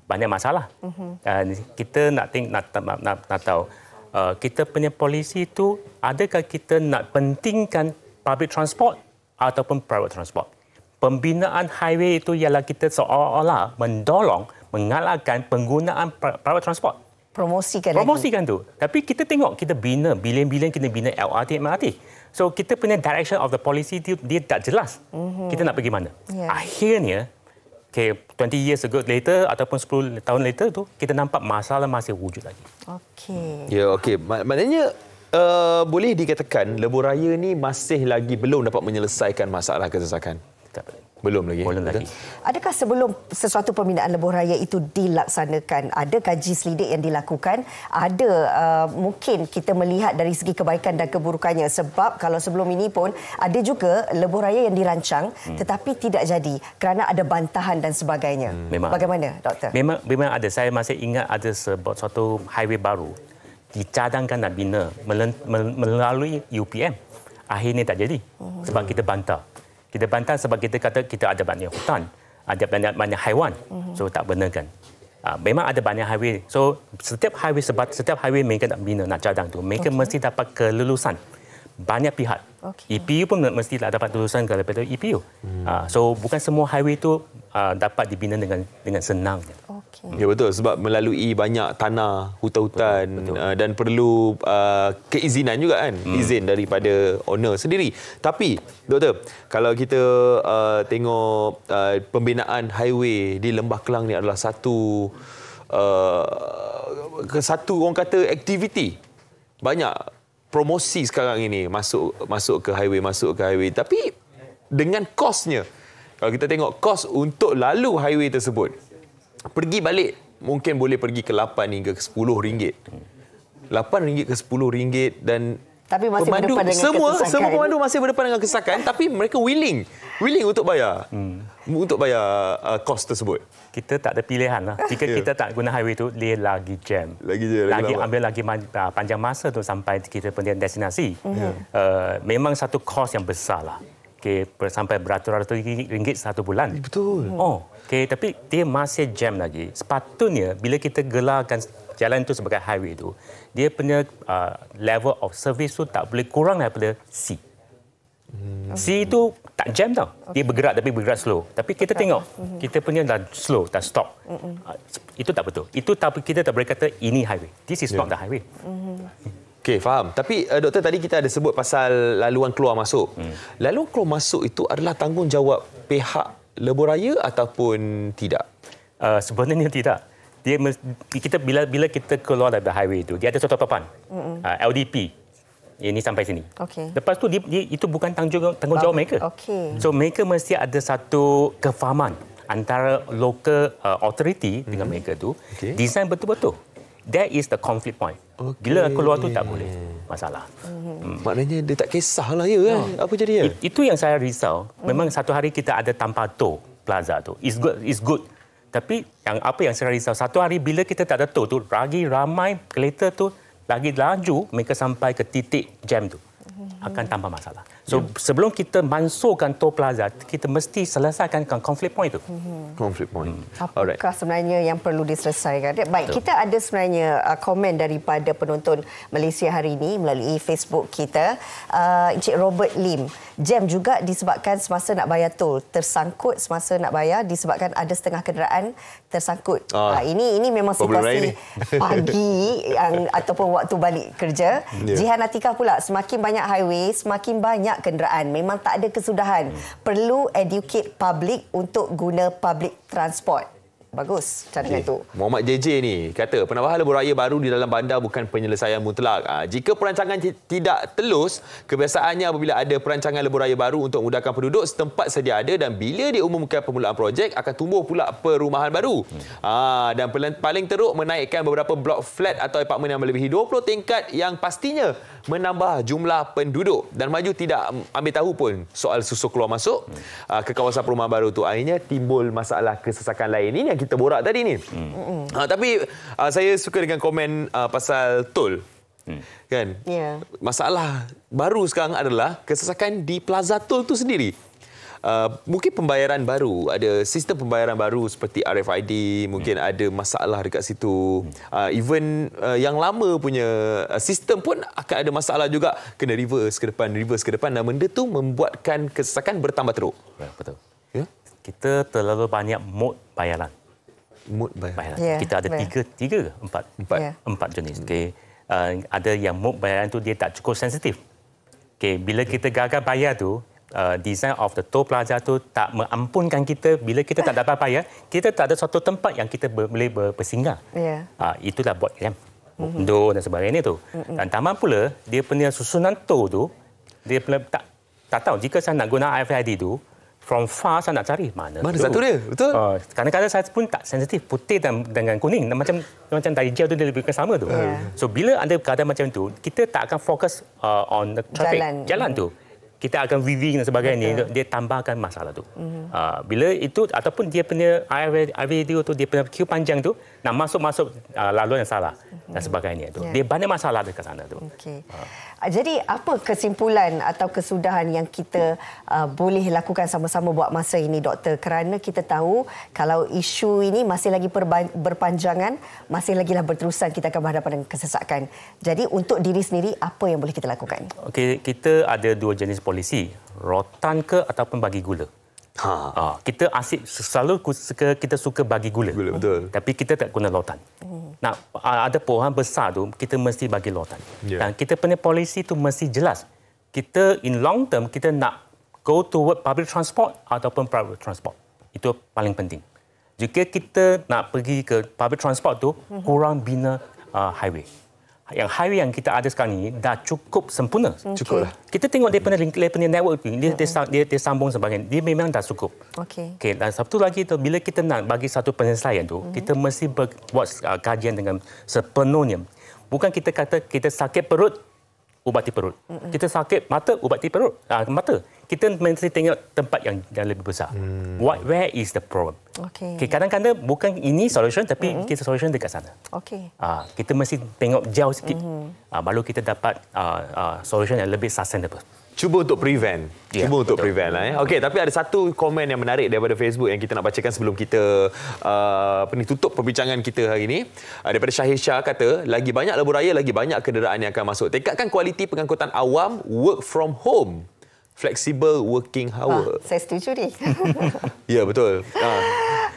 Banyak masalah. Dan kita nak tahu kita punya polisi itu adakah kita nak pentingkan public transport ataupun private transport. Pembinaan highway itu ialah kita seolah-olah mendorong, mengalahkan penggunaan private transport. Promosikan tu. Tapi kita tengok kita bina bilion-bilion, kita bina LRT, MRT. So kita punya direction of the policy dia tak jelas. Kita nak pergi mana? Akhirnya 20 years ago later ataupun 10 tahun later tu kita nampak masalah masih wujud lagi. Okey. Maknanya boleh dikatakan lebuh raya ni masih lagi belum dapat menyelesaikan masalah kesesakan. Belum lagi. Adakah sebelum sesuatu pembinaan lebuh raya itu dilaksanakan, ada kaji selidik yang dilakukan? Ada mungkin kita melihat dari segi kebaikan dan keburukannya, sebab kalau sebelum ini pun ada juga lebuh raya yang dirancang tetapi tidak jadi kerana ada bantahan dan sebagainya. Bagaimana, Doktor? Memang ada. Saya masih ingat ada suatu highway baru dicadangkan nak bina melalui UPM. Akhirnya tak jadi sebab kita bantah. Kita bantah sebab kita kata kita ada banyak hutan, ada banyak haiwan. So tak benarkan. Memang ada banyak highway. So setiap highway mereka nak bina, nak cadang tu, mereka mesti dapat kelulusan banyak pihak. EPU pun mesti dapat kelulusan daripada EPU. So bukan semua highway tu dapat dibina dengan senang. Ya betul, sebab melalui banyak tanah, hutan-hutan dan perlu keizinan juga kan, izin daripada owner sendiri. Tapi doktor, kalau kita tengok pembinaan highway di Lembah Kelang ni adalah satu orang kata aktiviti. Banyak promosi sekarang ini masuk ke highway, tapi dengan kosnya. Kalau kita tengok kos untuk lalu highway tersebut, pergi balik mungkin boleh pergi ke 8 hingga ke 10 ringgit. 8 ringgit ke 10 ringgit dan tapi masih berdepan dengan semua kesesakan. pemandu masih berdepan dengan kesesakan tapi mereka willing untuk bayar. Untuk bayar kos tersebut. Kita tak ada pilihan lah. Jika kita tak guna highway tu, dia lagi jam. Lagi ambil lagi panjang masa tu sampai kita punya destinasi. Memang satu kos yang besar lah. Sampai beratus-ratus ringgit satu bulan. Betul. Tapi dia masih jam lagi. Sepatutnya bila kita gelarkan jalan itu sebagai highway tu, dia punya level of service tu tak boleh kurang daripada C. C itu tak jam tau. Dia bergerak tapi bergerak slow. Tapi kita tengok, kita punya dah slow, dah stop. Itu tak betul. Kita tak boleh kata ini highway. This is not the highway. Okey, faham. Tapi doktor, tadi kita ada sebut pasal laluan keluar masuk. Laluan keluar masuk itu adalah tanggungjawab pihak lebuh raya ataupun tidak? Sebenarnya tidak. Kita bila kita keluar dari highway itu, dia ada satu papan. LDP. Ini sampai sini. Lepas tu dia itu bukan tanggungjawab mereka. So mereka mesti ada satu kefahaman antara local authority dengan mereka tu. Design betul-betul. That is the conflict point. Bila keluar tu tak boleh masalah. Maknanya dia tak kisahlah ya kan. Apa jadi ya? Itu yang saya risau. Memang satu hari kita ada tanpa toll plaza tu. It's good. Tapi apa yang saya risau, satu hari bila kita tak ada toll tu, lagi ramai kereta tu lagi laju mereka sampai ke titik jam tu. Akan tambah masalah. So sebelum kita masukkan toll plaza, kita mesti selesaikan conflict point tu. Conflict point. Apakah sebenarnya yang perlu diselesaikan? Baik, kita ada sebenarnya komen daripada penonton Malaysia hari ini melalui Facebook kita. Encik Robert Lim. Jam juga disebabkan semasa nak bayar tol, tersangkut semasa nak bayar disebabkan ada setengah kenderaan tersangkut. Ini memang situasi pagi ataupun waktu balik kerja. Jihan Atikah pula, semakin banyak highway, semakin banyak kenderaan. Memang tak ada kesudahan. Perlu educate public untuk guna public transport. Bagus cadangan itu. Muhammad JJ ni kata penambahan lebuh raya baru di dalam bandar bukan penyelesaian mutlak. Jika perancangan tidak telus, kebiasaannya apabila ada perancangan lebuh raya baru untuk memudahkan penduduk setempat sedia ada dan bila diumumkan permulaan projek akan tumbuh pula perumahan baru. Dan paling teruk menaikkan beberapa blok flat atau apartmen yang melebihi 20 tingkat yang pastinya menambah jumlah penduduk dan maju tidak ambil tahu pun soal susuk keluar masuk ke kawasan perumahan baru tu. Akhirnya timbul masalah kesesakan lain. Ini yang kita borak tadi ni. Tapi saya suka dengan komen pasal tol. Kan? Masalah baru sekarang adalah kesesakan di plaza tol tu sendiri. Mungkin pembayaran baru, ada sistem pembayaran baru seperti RFID, mungkin ada masalah dekat situ. Even yang lama punya sistem pun akan ada masalah juga, kena reverse ke depan dan benda tu membuatkan kesesakan bertambah teruk. Betul. Kita terlalu banyak mod bayaran. Kita ada empat jenis. Ada yang mod bayaran tu dia tak cukup sensitif. Bila kita gagal bayar tu, design of the toll plaza tu tak mengampunkan kita. Bila kita tak dapat bayar, kita tak ada suatu tempat yang kita boleh bersinggah. Itulah buat jam, mundur dan sebagainya tu. Dan tambah pula dia punya susunan toll tu, dia tak tahu jika saya nak guna RFID tu, from far saya nak cari mana satu dia, betul? Kadang-kadang saya pun tak sensitif, putih dengan kuning, macam dari jauh tu dia lebih sama tu. So bila ada keadaan macam tu, kita tak akan fokus on the traffic, jalan tu. Kita akan weaving dan sebagainya, dia tambahkan masalah tu. Bila itu ataupun dia punya RFID tu, dia punya queue panjang tu, nak masuk laluan yang salah dan sebagainya tu. Dia banyak masalah dekat sana tu. Jadi apa kesimpulan atau kesudahan yang kita boleh lakukan sama-sama buat masa ini, Doktor? Kerana kita tahu kalau isu ini masih lagi berpanjangan, masih lagilah berterusan, kita akan berhadapan dengan kesesakan. Jadi untuk diri sendiri, apa yang boleh kita lakukan? Okey, kita ada dua jenis polisi, rotan ke ataupun bagi gula. Kita asyik selalu kita suka bagi gula. Betul. Tapi kita tak guna lautan. Nak ada pohon besar tu kita mesti bagi lautan. Dan kita punya polisi tu mesti jelas. Kita in long term kita nak go toward public transport ataupun private transport. Itu paling penting. Jika kita nak pergi ke public transport tu kurang bina highway. Yang highway yang kita ada sekarang ni dah cukup sempurna. Cukuplah. Kita tengok dia punya network dia sambung sebagainya. Dia memang dah cukup. Okey, dan satu lagi tu bila kita nak bagi satu penyelesaian tu, kita mesti buat kajian dengan sepenuhnya. Bukan kita kata kita sakit perut, ubati perut. Kita sakit mata, ubati perut. Mata. Kita mesti tengok tempat yang lebih besar. Where is the problem? Kadang-kadang bukan ini solution tapi kita solution dekat sana. Kita mesti tengok jauh sikit. Baru kita dapat solution yang lebih sustainable. Cuba untuk prevent. Cuba untuk prevent lah. Okey, tapi ada satu komen yang menarik daripada Facebook yang kita nak bacakan sebelum kita tutup perbincangan kita hari ini. Daripada Syahir Shah kata, lagi banyak lebuh raya, lagi banyak kenderaan yang akan masuk. Tingkatkan kualiti pengangkutan awam, work from home. Flexible working hour. Saya setuju ni. Ya, betul.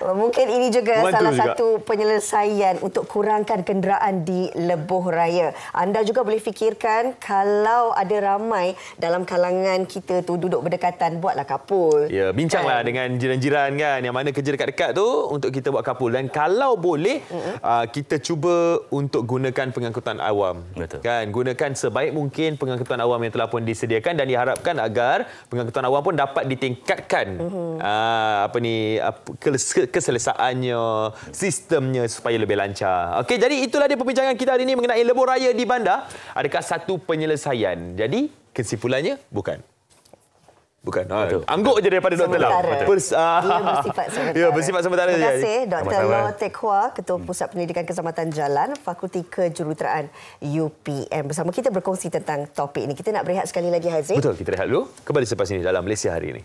Mungkin ini juga salah satu penyelesaian untuk kurangkan kenderaan di lebuh raya. Anda juga boleh fikirkan kalau ada ramai dalam kalangan kita tu duduk berdekatan, buatlah kapul. Ya, bincanglah dengan jiran-jiran kan yang mana kerja dekat-dekat tu untuk kita buat kapul. Dan kalau boleh kita cuba untuk gunakan pengangkutan awam. Betul. Kan, gunakan sebaik mungkin pengangkutan awam yang telah pun disediakan dan diharapkan agar pengangkutan awam pun dapat ditingkatkan keselesaannya, sistemnya supaya lebih lancar. Okey, jadi itulah dia perbincangan kita hari ini mengenai lebuh raya di bandar. Adakah satu penyelesaian? Jadi kesimpulannya bukan. Angguk je daripada Dr. Lau. Dia bersifat sementara. Ya, bersifat sementara. Terima kasih Dr. Law Teck Hua, Ketua Pusat Pendidikan Keselamatan Jalan, Fakulti Kejuruteraan UPM. Bersama kita berkongsi tentang topik ini. Kita nak berehat sekali lagi, Haziq. Betul, kita rehat dulu. Kembali selepas ini dalam Malaysia Hari Ini.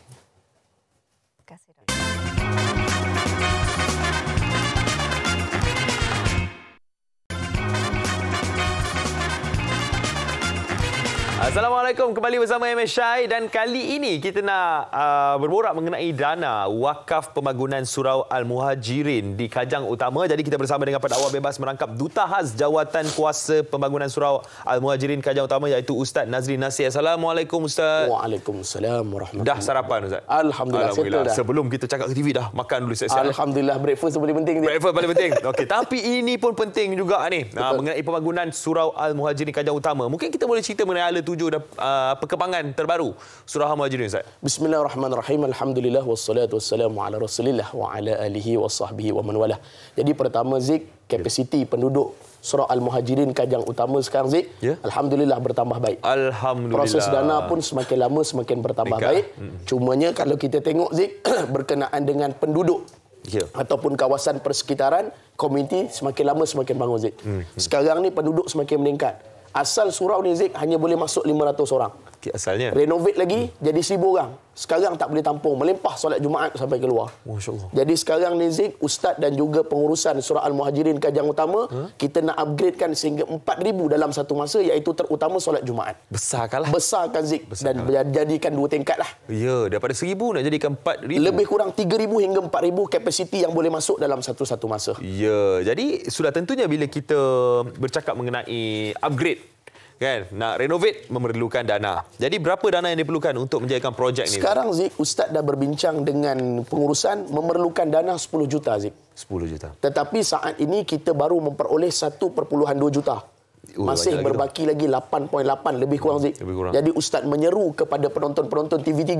Assalamualaikum, kembali bersama MS Syai dan kali ini kita nak berborak mengenai dana wakaf pembangunan Surau Al-Muhajirin di Kajang Utama. Jadi kita bersama dengan pendakwa bebas merangkap Duta Khas Jawatan Kuasa Pembangunan Surau Al-Muhajirin Kajang Utama iaitu Ustaz Nazri Nasir. Assalamualaikum Ustaz. Waalaikumsalam warahmatullahi. Dah sarapan Ustaz? Alhamdulillah. Sebelum kita cakap ke TV dah makan dulu siap-siap. Alhamdulillah, breakfast paling penting. Breakfast paling penting. Okey, tapi ini pun penting juga ni mengenai pembangunan Surau Al-Muhajirin Kajang Utama. Mungkin kita boleh cerita mengenai ala 7 dan perkembangan terbaru Surau Al-Muhajirin Ustaz. Bismillahirrahmanirrahim. Alhamdulillah wassalatu wassalamu ala Rasulillah wa ala alihi wa sahbihi wa man walah. Jadi pertama Zik, kapasiti penduduk Surau Al-Muhajirin Kajang Utama sekarang Zik, alhamdulillah bertambah baik. Alhamdulillah. Proses dana pun semakin lama semakin bertambah baik. Cumanya kalau kita tengok Zik berkenaan dengan penduduk ataupun kawasan persekitaran, komuniti semakin lama semakin bangun Zik. Sekarang ni penduduk semakin meningkat. Asal surau ni Zik hanya boleh masuk 500 orang. Asalnya. Renovate lagi jadi 1000 orang. Sekarang tak boleh tampung, melimpah solat Jumaat sampai keluar. Masya-Allah. Jadi sekarang ni Zik, ustaz dan juga pengurusan Surau Al-Muhajirin Kajang Utama, kita nak upgradekan sehingga 4000 dalam satu masa, iaitu terutama solat Jumaat. Besarkanlah. Besarkan Zik dan jadikan 2 tingkat lah. Ya, daripada 1000 nak jadikan 4000. Lebih kurang 3000 hingga 4000 kapasiti yang boleh masuk dalam satu masa. Ya, jadi sudah tentunya bila kita bercakap mengenai upgrade, kan, nak renovate memerlukan dana. Jadi berapa dana yang diperlukan untuk menjadikan projek ni? Sekarang Zik, ustaz dah berbincang dengan pengurusan, memerlukan dana 10 juta Zik. 10 juta. Tetapi saat ini kita baru memperoleh 1.2 juta. Masih berbaki lagi 8.8 lebih kurang Zik. Jadi ustaz menyeru kepada penonton-penonton TV3,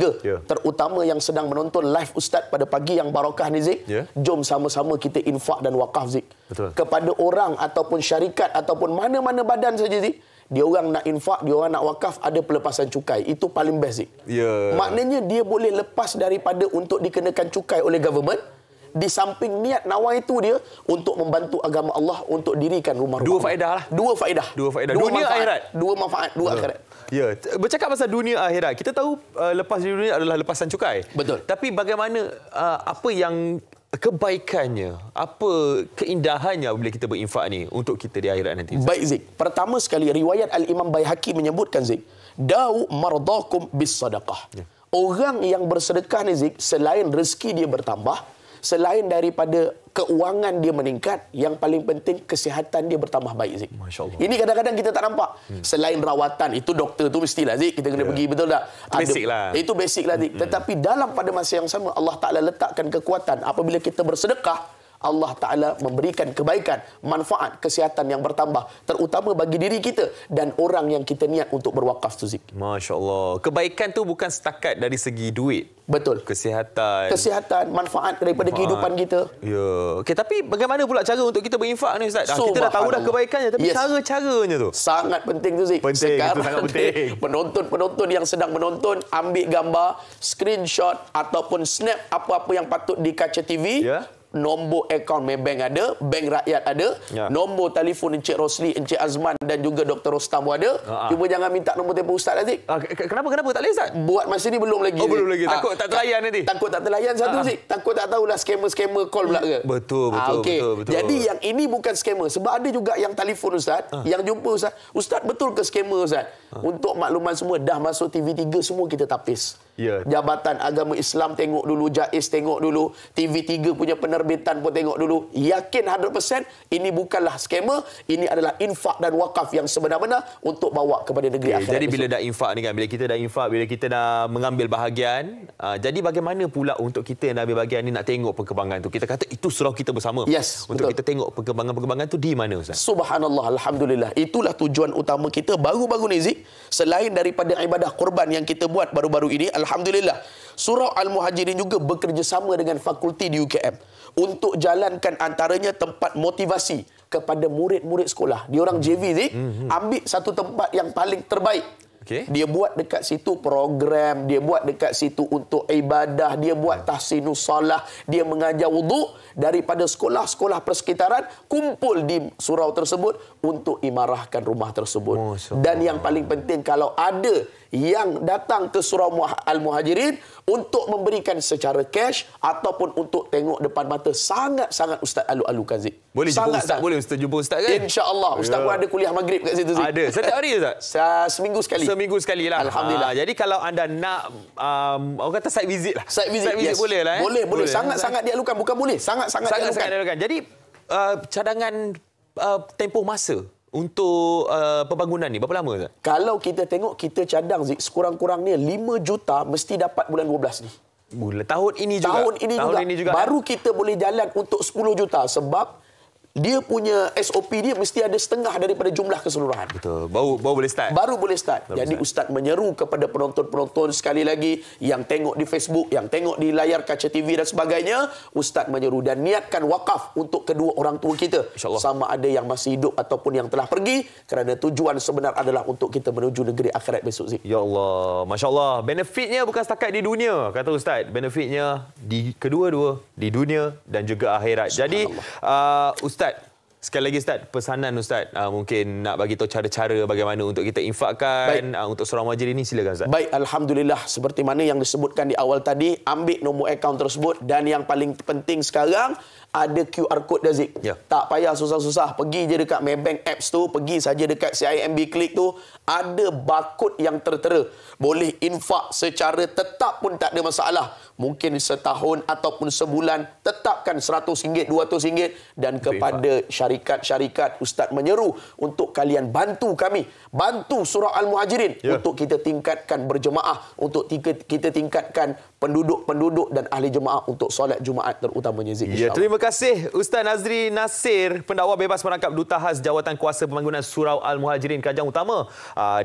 terutama yang sedang menonton live ustaz pada pagi yang barakah ni Zik, jom sama-sama kita infak dan wakaf Zik. Betul. Kepada orang ataupun syarikat ataupun mana-mana badan saja Zik, dia orang nak infak, dia orang nak wakaf, ada pelepasan cukai. Itu paling best Zik. Maknanya dia boleh lepas daripada untuk dikenakan cukai oleh government. Di samping niat nawai itu dia untuk membantu agama Allah, untuk dirikan rumah-rumah. Dua faedah lah. Dua faedah. Dunia manfaat, akhirat. Dua manfaat, dua akhirat. Ya, bercakap pasal dunia akhirat. Kita tahu lepas di dunia adalah lepasan cukai. Betul. Tapi bagaimana apa yang kebaikannya, apa keindahannya bila kita berinfak ni untuk kita di akhirat nanti? Baik Zik. Pertama sekali riwayat Al-Imam Baihaqi menyebutkan Zik, da'u mardakum bis sadaqah. orang yang bersedekah ni Zik, selain rezeki dia bertambah, selain daripada keuangan dia meningkat, yang paling penting kesihatan dia bertambah baik, Zik. Masya Allah. Ini kadang-kadang kita tak nampak. Selain rawatan, itu doktor tu mestilah, Zik, kita kena pergi, betul tak? Basic lah. Itu basic lah, Zik. Tetapi pada masa yang sama, Allah Ta'ala letakkan kekuatan. Apabila kita bersedekah, Allah Ta'ala memberikan kebaikan, manfaat, kesihatan yang bertambah, terutama bagi diri kita dan orang yang kita niat untuk berwakaf tu, Zik. Masya Allah. Kebaikan tu bukan setakat dari segi duit. Betul. Kesihatan, manfaat daripada kehidupan kita. Ya. Okey, tapi bagaimana pula cara untuk kita berinfak ni, Ustaz? Kita dah tahu dah kebaikannya, tapi cara-caranya tu sangat penting tu, Zik. Itu sangat penting. Penonton yang sedang menonton, ambil gambar, screenshot ataupun snap apa-apa yang patut di kaca TV. Nombor akaun Maybank ada, Bank Rakyat ada, nombor telefon Encik Rosli, Encik Azman dan juga Dr. Rostam ada. Cuma jangan minta nombor telefon Ustaz, Aziz. Kenapa tak boleh, Ustaz? Buat masa ni belum lagi. Belum lagi. Takut tak terlayan nanti. Takut tak terlayan satu, Aziz. Takut tak tahulah scammer call pula ke. Betul. Jadi yang ini bukan scammer. Sebab ada juga yang telefon Ustaz, yang jumpa Ustaz. Ustaz, betul ke scammer, Ustaz? Untuk makluman semua, dah masuk TV3 semua kita tapis. Jabatan Agama Islam tengok dulu, JAIS tengok dulu, TV3 punya penerbitan pun tengok dulu. Yakin 100% ini bukanlah scammer, ini adalah infak dan wakaf yang sebenar-benar untuk bawa kepada negeri akhirat. Jadi bila dah infak ni kan, bila kita dah infak, bila kita dah mengambil bahagian, jadi bagaimana pula untuk kita yang dah ambil bahagian ni nak tengok perkembangan tu? Kita kata itu surau kita bersama. Untuk kita tengok perkembangan-perkembangan tu di mana, Ustaz? Subhanallah, alhamdulillah. Itulah tujuan utama kita baru-baru ni, Zik. Selain daripada ibadah korban yang kita buat baru-baru ini, alhamdulillah, Surau Al-Muhajirin juga bekerjasama dengan fakulti di UKM untuk jalankan antaranya tempat motivasi kepada murid-murid sekolah. Diorang JV, Zik, ambil satu tempat yang paling terbaik. Dia buat dekat situ program, dia buat dekat situ untuk ibadah, dia buat tahsinus salah, dia mengajar wuduk daripada sekolah-sekolah persekitaran kumpul di surau tersebut untuk imarahkan rumah tersebut. Dan yang paling penting, kalau ada yang datang ke Surau Al-Muhajirin untuk memberikan secara cash ataupun untuk tengok depan mata, sangat-sangat Ustaz alu-alukan, Zik. Boleh jumpa Ustaz? Boleh Ustaz jumpa Ustaz kan? InsyaAllah. Ustaz pun ada kuliah maghrib kat situ, Zik. Ada. Setiap hari, Ustaz? Seminggu sekali. Seminggu sekali lah. Alhamdulillah. Jadi kalau anda nak, orang kata site visit lah. Site visit boleh lah. Boleh. Sangat-sangat dialukan. Bukan boleh. Sangat-sangat dialukan. Jadi, cadangan tempoh masa untuk pembangunan ni berapa lama, Ustaz? Kalau kita tengok, kita cadang, Zik, sekurang-kurangnya 5 juta mesti dapat bulan 12 ni. Tahun ini juga. Baru kita boleh jalan untuk 10 juta sebab dia punya SOP dia mesti ada setengah daripada jumlah keseluruhan. Betul. Baru boleh start. Jadi Ustaz menyeru kepada penonton-penonton sekali lagi yang tengok di Facebook, yang tengok di layar kaca TV dan sebagainya, Ustaz menyeru dan niatkan wakaf untuk kedua orang tua kita. Sama ada yang masih hidup ataupun yang telah pergi, kerana tujuan sebenar adalah untuk kita menuju negeri akhirat besok, Zik. Ya Allah, Masya Allah. Benefitnya bukan setakat di dunia, kata Ustaz. Benefitnya di kedua-dua, di dunia dan juga akhirat. Jadi, Ustaz, sekali lagi, Ustaz, pesanan Ustaz, mungkin nak bagi tahu cara-cara bagaimana untuk kita infakkan untuk Surau Al-Muhajirin ini, silakan, Ustaz. Baik, alhamdulillah, seperti mana yang disebutkan di awal tadi, ambil nombor akaun tersebut dan yang paling penting sekarang ada QR code dah, Zik. Tak payah susah-susah, pergi je dekat Maybank apps tu, pergi saja dekat CIMB Klik tu, ada barcode yang tertera. Boleh infak secara tetap pun tak ada masalah. Mungkin setahun ataupun sebulan, tetapkan RM100, RM200 dan kepada syarikat-syarikat, Ustaz menyeru untuk kalian bantu kami, bantu Surau Al-Muhajirin untuk kita tingkatkan berjemaah, untuk kita tingkatkan penduduk-penduduk dan ahli jemaah untuk solat Jumaat terutamanya, Zik. Terima kasih Ustaz Nazri Nasir, pendakwa bebas merangkap Duta Khas Jawatan Kuasa Pembangunan Surau Al-Muhajirin, kajang utama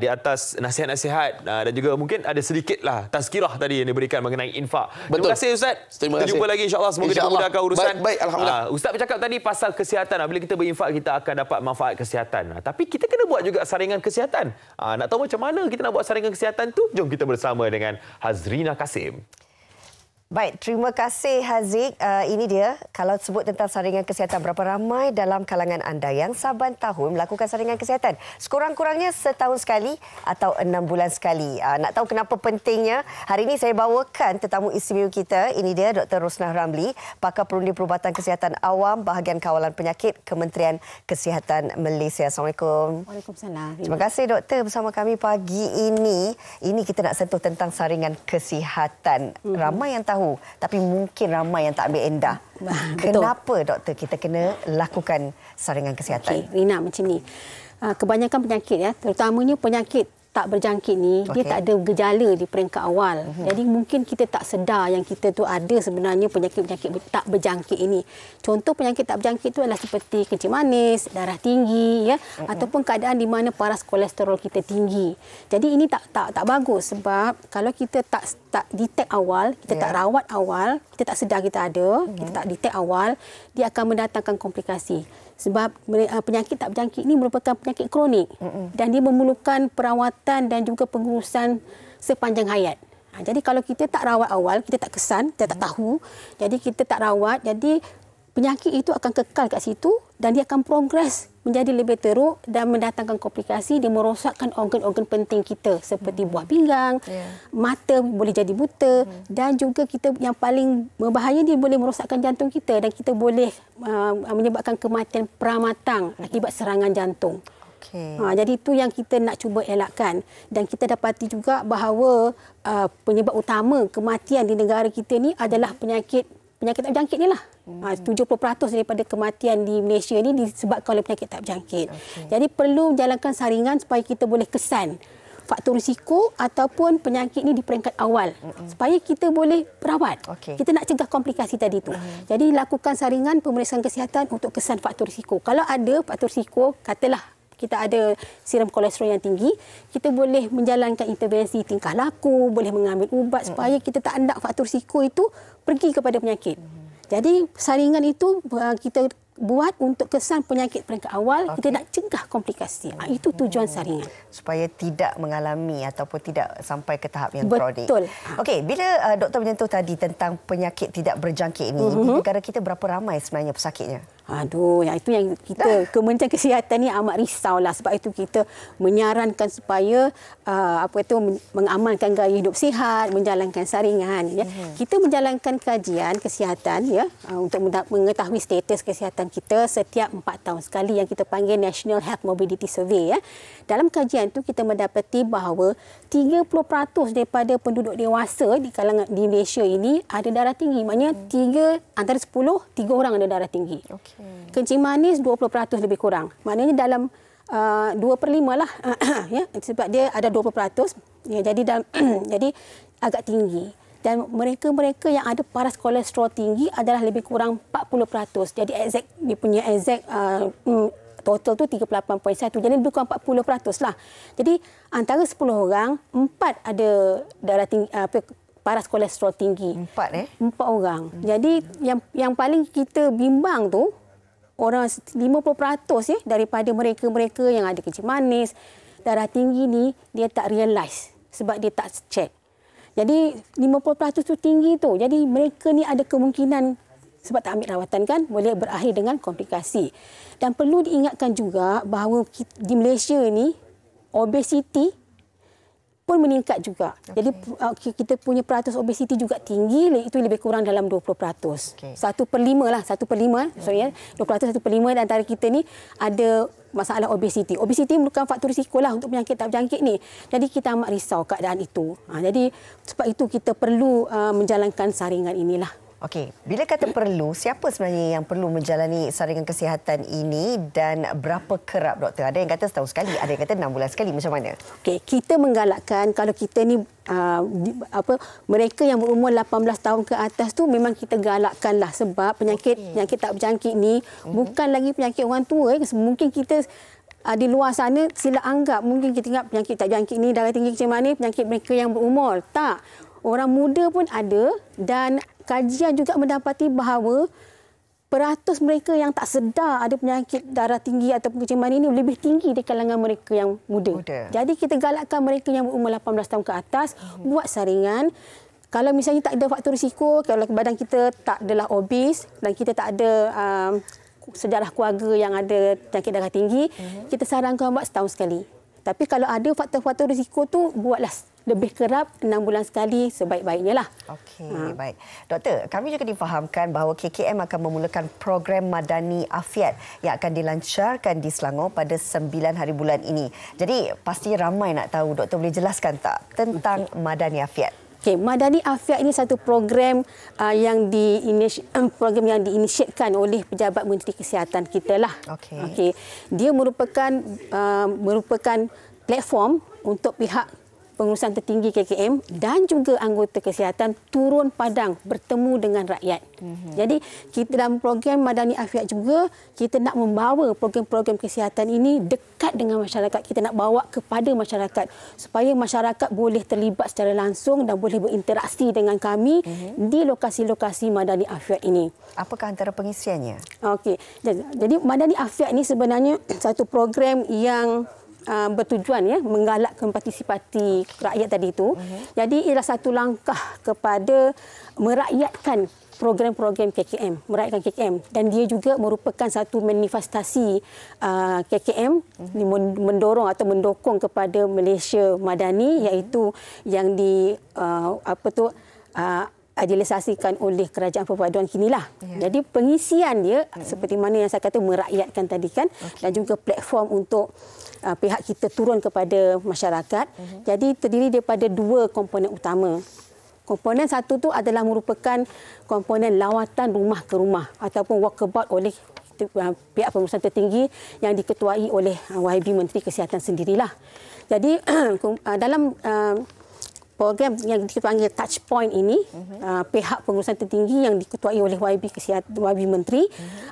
di atas nasihat-nasihat dan juga mungkin ada sedikitlah tazkirah tadi yang diberikan mengenai infak. Terima kasih, Ustaz. Kita jumpa lagi, insya-Allah. Semoga dimudahkan urusan. Baik, alhamdulillah. Ustaz bercakap tadi pasal kesihatan. Bila kita berinfak, kita akan dapat manfaat kesihatan. Tapi kita kena buat juga saringan kesihatan. Nak tahu macam mana kita nak buat saringan kesihatan tu? Jom kita bersama dengan Hazrina Kasim. Baik, terima kasih Haziq. Ini dia, kalau sebut tentang saringan kesihatan, berapa ramai dalam kalangan anda yang saban tahun melakukan saringan kesihatan? Sekurang-kurangnya setahun sekali atau 6 bulan sekali. Nak tahu kenapa pentingnya? Hari ini saya bawakan tetamu istimewa kita. Ini dia Dr. Rosnah Ramli, Pakar Perundi Perubatan Kesihatan Awam, Bahagian Kawalan Penyakit, Kementerian Kesihatan Malaysia. Assalamualaikum. Waalaikumsalam. Terima kasih doktor bersama kami pagi ini. Ini kita nak sentuh tentang saringan kesihatan. Ramai yang tahu, tapi mungkin ramai yang tak ambil endah. Kenapa doktor kita kena lakukan saringan kesihatan? Rina, macam ni. Kebanyakan penyakit ya, terutamanya penyakit tak berjangkit ni, dia tak ada gejala di peringkat awal. Jadi mungkin kita tak sedar yang kita tu ada sebenarnya penyakit-penyakit tak berjangkit ini. Contoh penyakit tak berjangkit itu adalah seperti kencing manis, darah tinggi ya, ataupun keadaan di mana paras kolesterol kita tinggi. Jadi ini tak bagus, sebab kalau kita tak detect awal, kita tak rawat awal, kita tak sedar kita ada, kita tak detect awal, dia akan mendatangkan komplikasi. Sebab penyakit tak berjangkit ini merupakan penyakit kronik dan dia memerlukan perawatan dan juga pengurusan sepanjang hayat. Jadi kalau kita tak rawat awal, kita tak kesan, kita tak tahu, jadi kita tak rawat, jadi penyakit itu akan kekal kat situ dan dia akan progres menjadi lebih teruk dan mendatangkan komplikasi. Dia merosakkan organ-organ penting kita seperti buah pinggang, mata boleh jadi buta dan juga kita yang paling berbahaya, dia boleh merosakkan jantung kita dan kita boleh menyebabkan kematian pramatang akibat serangan jantung. Jadi itu yang kita nak cuba elakkan. Dan kita dapati juga bahawa penyebab utama kematian di negara kita ni adalah penyakit tak berjangkit ni lah. 70% daripada kematian di Malaysia ni disebabkan oleh penyakit tak berjangkit. Jadi perlu menjalankan saringan supaya kita boleh kesan faktor risiko ataupun penyakit ni di peringkat awal supaya kita boleh berawat. Kita nak cegah komplikasi tadi tu. Jadi lakukan saringan pemeriksaan kesihatan untuk kesan faktor risiko. Kalau ada faktor risiko, katalah kita ada serum kolesterol yang tinggi, kita boleh menjalankan intervensi tingkah laku, boleh mengambil ubat supaya kita tak hendak faktor risiko itu pergi kepada penyakit. Jadi saringan itu kita buat untuk kesan penyakit peringkat awal, kita nak cegah komplikasi. Itu tujuan saringan. Supaya tidak mengalami ataupun tidak sampai ke tahap yang kronik. Betul. Okey, bila doktor menyentuh tadi tentang penyakit tidak berjangkit ini, di negara kita berapa ramai sebenarnya pesakitnya? Itu yang kita Kementerian Kesihatan ni amat risaulah. Sebab itu kita menyarankan supaya mengamalkan gaya hidup sihat, menjalankan saringan ya. Kita menjalankan kajian kesihatan ya untuk mengetahui status kesihatan kita setiap 4 tahun sekali yang kita panggil National Health Mobility Survey ya. Dalam kajian itu kita mendapati bahawa 30% daripada penduduk dewasa di kalangan di Malaysia ini ada darah tinggi. Maknanya antara 10, 3 orang ada darah tinggi. Kencing manis 20% lebih kurang. Maknanya dalam 2/5 lah ya, sebab dia ada 20% ya, jadi agak tinggi. Dan mereka yang ada paras kolesterol tinggi adalah lebih kurang 40%. Jadi dia punya total tu 38.1. Jadi lebih kurang 40% lah. Jadi antara 10 orang, 4 ada darah tinggi, paras kolesterol tinggi. 4 orang. Jadi yang paling kita bimbang tu orang 50% daripada mereka yang ada kencing manis, darah tinggi ni dia tak realise sebab dia tak check. Jadi 50% tu tinggi tu. Jadi mereka ni ada kemungkinan sebab tak ambil rawatan kan boleh berakhir dengan komplikasi. Dan perlu diingatkan juga bahawa di Malaysia ni obesiti pun meningkat juga. Jadi kita punya peratus obesiti juga tinggi, itu lebih kurang dalam 20%. 1/5 lah, 1/5 sorry ya. 20% 1/5 dan antara kita ni ada masalah obesiti. Obesiti merupakan faktor risiko lah untuk penyakit tak berjangkit ni. Jadi kita amat risau keadaan itu. Jadi sebab itu kita perlu menjalankan saringan inilah. Okey, bila kata perlu, siapa sebenarnya yang perlu menjalani saringan kesihatan ini dan berapa kerap doktor? Ada yang kata setahun sekali, ada yang kata 6 bulan sekali. Macam mana? Okey, kita menggalakkan kalau kita ni mereka yang berumur 18 tahun ke atas tu memang kita galakkanlah sebab penyakit tak berjangkit ni bukan lagi penyakit orang tua. Mungkin kita di luar sana sila anggap mungkin kita ingat penyakit tak berjangkit ni darah tinggi kencing manis penyakit mereka yang berumur. Tak. Orang muda pun ada dan kajian juga mendapati bahawa peratus mereka yang tak sedar ada penyakit darah tinggi ataupun kencing manis ini lebih tinggi di kalangan mereka yang muda. Jadi kita galakkan mereka yang berumur 18 tahun ke atas buat saringan. Kalau misalnya tak ada faktor risiko, kalau badan kita tak adalah obes dan kita tak ada sejarah keluarga yang ada penyakit darah tinggi, kita sarankan buat setahun sekali. Tapi kalau ada faktor-faktor risiko tu, buatlah lebih kerap 6 bulan sekali sebaik-baiknya lah. Okey, baik. Doktor, kami juga difahamkan bahawa KKM akan memulakan program Madani Afiat yang akan dilancarkan di Selangor pada 9 hari bulan ini. Jadi, pasti ramai nak tahu. Doktor boleh jelaskan tak tentang Madani Afiat? Okey, Madani Afiat ini satu program yang diinisiatkan oleh Pejabat Menteri Kesihatan kita lah. Okey. Dia merupakan platform untuk pihak pengurusan tertinggi KKM dan juga anggota kesihatan turun padang bertemu dengan rakyat. Jadi kita dalam program Madani Afiat juga kita nak membawa program-program kesihatan ini dekat dengan masyarakat. Kita nak bawa kepada masyarakat supaya masyarakat boleh terlibat secara langsung dan boleh berinteraksi dengan kami di lokasi-lokasi Madani Afiat ini. Apakah antara pengisiannya? Okey. Jadi Madani Afiat ini sebenarnya satu program yang bertujuan menggalakkan partisipasi rakyat tadi itu. Jadi ialah satu langkah kepada merakyatkan program-program KKM, merakyatkan KKM, dan dia juga merupakan satu manifestasi KKM mendorong atau mendukung kepada Malaysia Madani, iaitu yang idealisasikan oleh Kerajaan Perpaduan kinilah. Jadi pengisian dia seperti mana yang saya kata merakyatkan tadi kan, dan juga platform untuk pihak kita turun kepada masyarakat. Jadi terdiri daripada 2 komponen utama. Komponen satu tu adalah merupakan komponen lawatan rumah ke rumah ataupun walkabout oleh pihak pengurusan tertinggi yang diketuai oleh YB Menteri Kesihatan sendirilah. Jadi dalam program yang kita panggil touch point ini, pihak pengurusan tertinggi yang diketuai oleh YB Menteri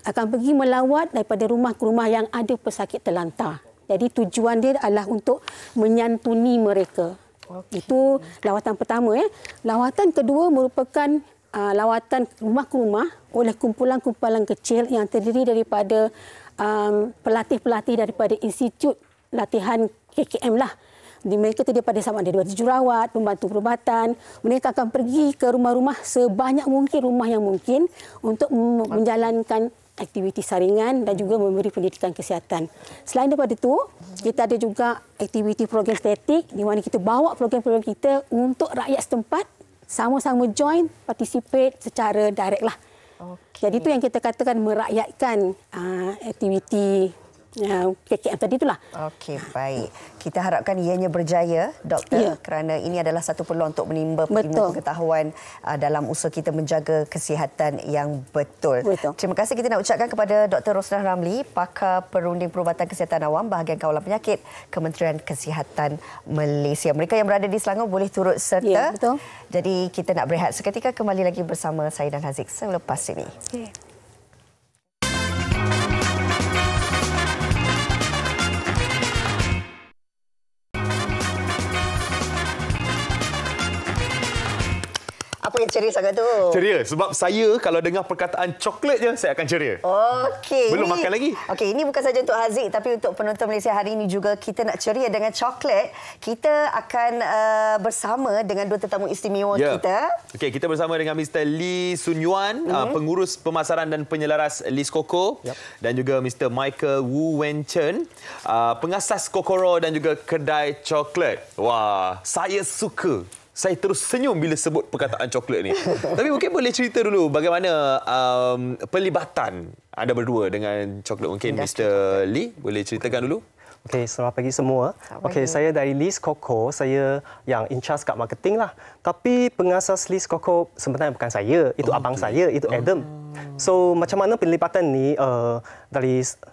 akan pergi melawat daripada rumah ke rumah yang ada pesakit terlantar. Jadi tujuan dia adalah untuk menyantuni mereka. Itu lawatan pertama. Lawatan kedua merupakan lawatan rumah ke rumah oleh kumpulan-kumpulan kecil yang terdiri daripada pelatih-pelatih daripada Institut Latihan KKM lah. Mereka terdiri daripada sama ada jururawat, pembantu perubatan. Mereka akan pergi ke rumah-rumah sebanyak mungkin rumah yang mungkin untuk menjalankan aktiviti saringan dan juga memberi pendidikan kesihatan. Selain daripada itu, kita ada juga aktiviti program statik di mana kita bawa program-program kita untuk rakyat setempat sama-sama join, participate secara direct lah. Jadi itu yang kita katakan merakyatkan aktiviti KKM tadi itulah. Okey, baik. Kita harapkan ianya berjaya, Doktor, kerana ini adalah satu peluang untuk menimba ilmu pengetahuan dalam usaha kita menjaga kesihatan yang betul. Terima kasih kita nak ucapkan kepada Dr. Rosnah Ramli, pakar perunding perubatan kesihatan awam bahagian kawalan penyakit Kementerian Kesihatan Malaysia. Mereka yang berada di Selangor boleh turut serta. Jadi kita nak berehat seketika, kembali lagi bersama saya dan Haziq selepas ini. Apa yang ceria sangat tu? Ceria sebab saya kalau dengar perkataan coklat je saya akan ceria. Okey. Belum makan lagi. Okey, ini bukan saja untuk Haziq tapi untuk penonton Malaysia hari ini juga kita nak ceria dengan coklat. Kita akan bersama dengan 2 tetamu istimewa kita. Okey, kita bersama dengan Mr. Lee Sun Yuan, pengurus pemasaran dan penyelaras Lis Coco, dan juga Mr. Michael Wu Wen Chen, pengasas Kokoro dan juga kedai coklat. Wah, saya suka. Saya terus senyum bila sebut perkataan coklat ni. Tapi mungkin boleh cerita dulu bagaimana pelibatan anda berdua dengan coklat. Mungkin Mr. Lee boleh ceritakan dulu. Okey, selamat pagi semua. Okey, saya dari Lis Coco, saya yang in charge kat marketing lah. Tapi pengasas Lis Coco sebenarnya bukan saya, itu abang saya, itu Adam. So macam mana pelibatan ni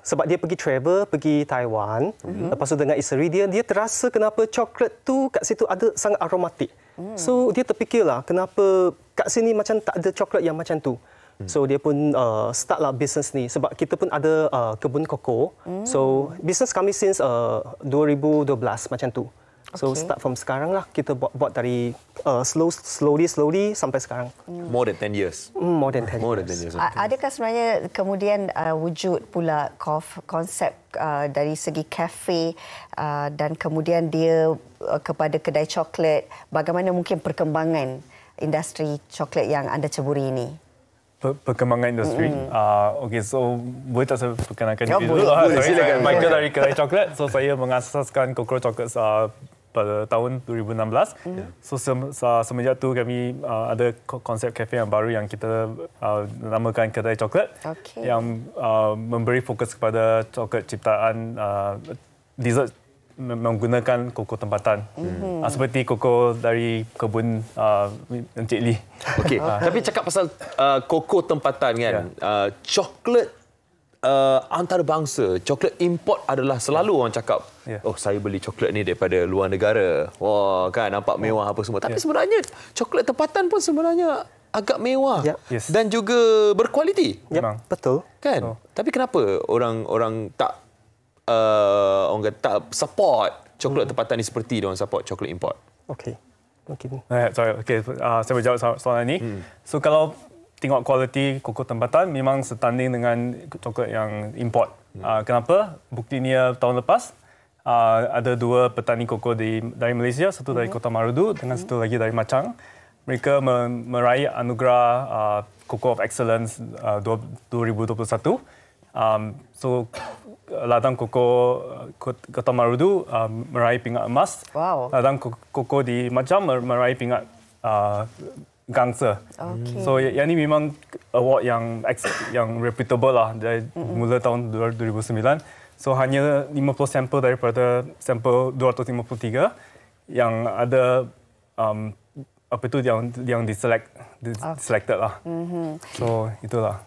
sebab dia pergi travel, pergi Taiwan, lepas tu dengan isteri dia terasa kenapa coklat tu kat situ ada sangat aromatik. So dia terfikirlah kenapa kat sini macam tak ada coklat yang macam tu. So dia pun startlah bisnes ni sebab kita pun ada kebun koko. So bisnes kami since 2012 macam tu. So start from sekarang lah kita buat dari slowly sampai sekarang. More than 10 years. More than 10 years. Adakah sebenarnya kemudian wujud pula konsep dari segi kafe dan kemudian dia kepada kedai coklat, bagaimana mungkin perkembangan industri coklat yang anda ceburi ini? Perkembangan industri. Okey, so boleh tak saya perkenalkan diri dulu? Boleh, silakan. Michael dari Kedai Coklat. So saya mengasaskan Kokoro Chocolate pada tahun 2016. So semenjak tu kami ada konsep kafe yang baru yang kita namakan Kedai Coklat, yang memberi fokus kepada coklat ciptaan, dessert menggunakan koko tempatan. Seperti koko dari kebun Encik Lee. Okey, tapi cakap pasal koko tempatan kan, coklat antarabangsa, coklat import adalah selalu orang cakap, oh saya beli coklat ni daripada luar negara. Wah, kan nampak mewah apa semua. Tapi sebenarnya coklat tempatan pun sebenarnya agak mewah dan juga berkualiti. Memang. Betul. Kan? Tapi kenapa orang tak orang kata tak support coklat tempatan ni seperti diorang support coklat import? Okey. Mungkin. Saya menjawab soalan ini. So kalau tengok kualiti koko tempatan memang setanding dengan coklat yang import. Kenapa? Buktinya tahun lepas ada 2 petani koko dari Malaysia, satu dari Kota Marudu dengan satu lagi dari Machang. Mereka meraih anugerah Cocoa of Excellence 2021. So ladang koko Kota Marudu meraih pingat emas. Ladang koko di Machang meraih pingat gangsa. So yang ini memang award yang reputable lah dari mula tahun 2009. So hanya 50 sampel daripada sampel 253 yang ada yang selected lah. So itulah.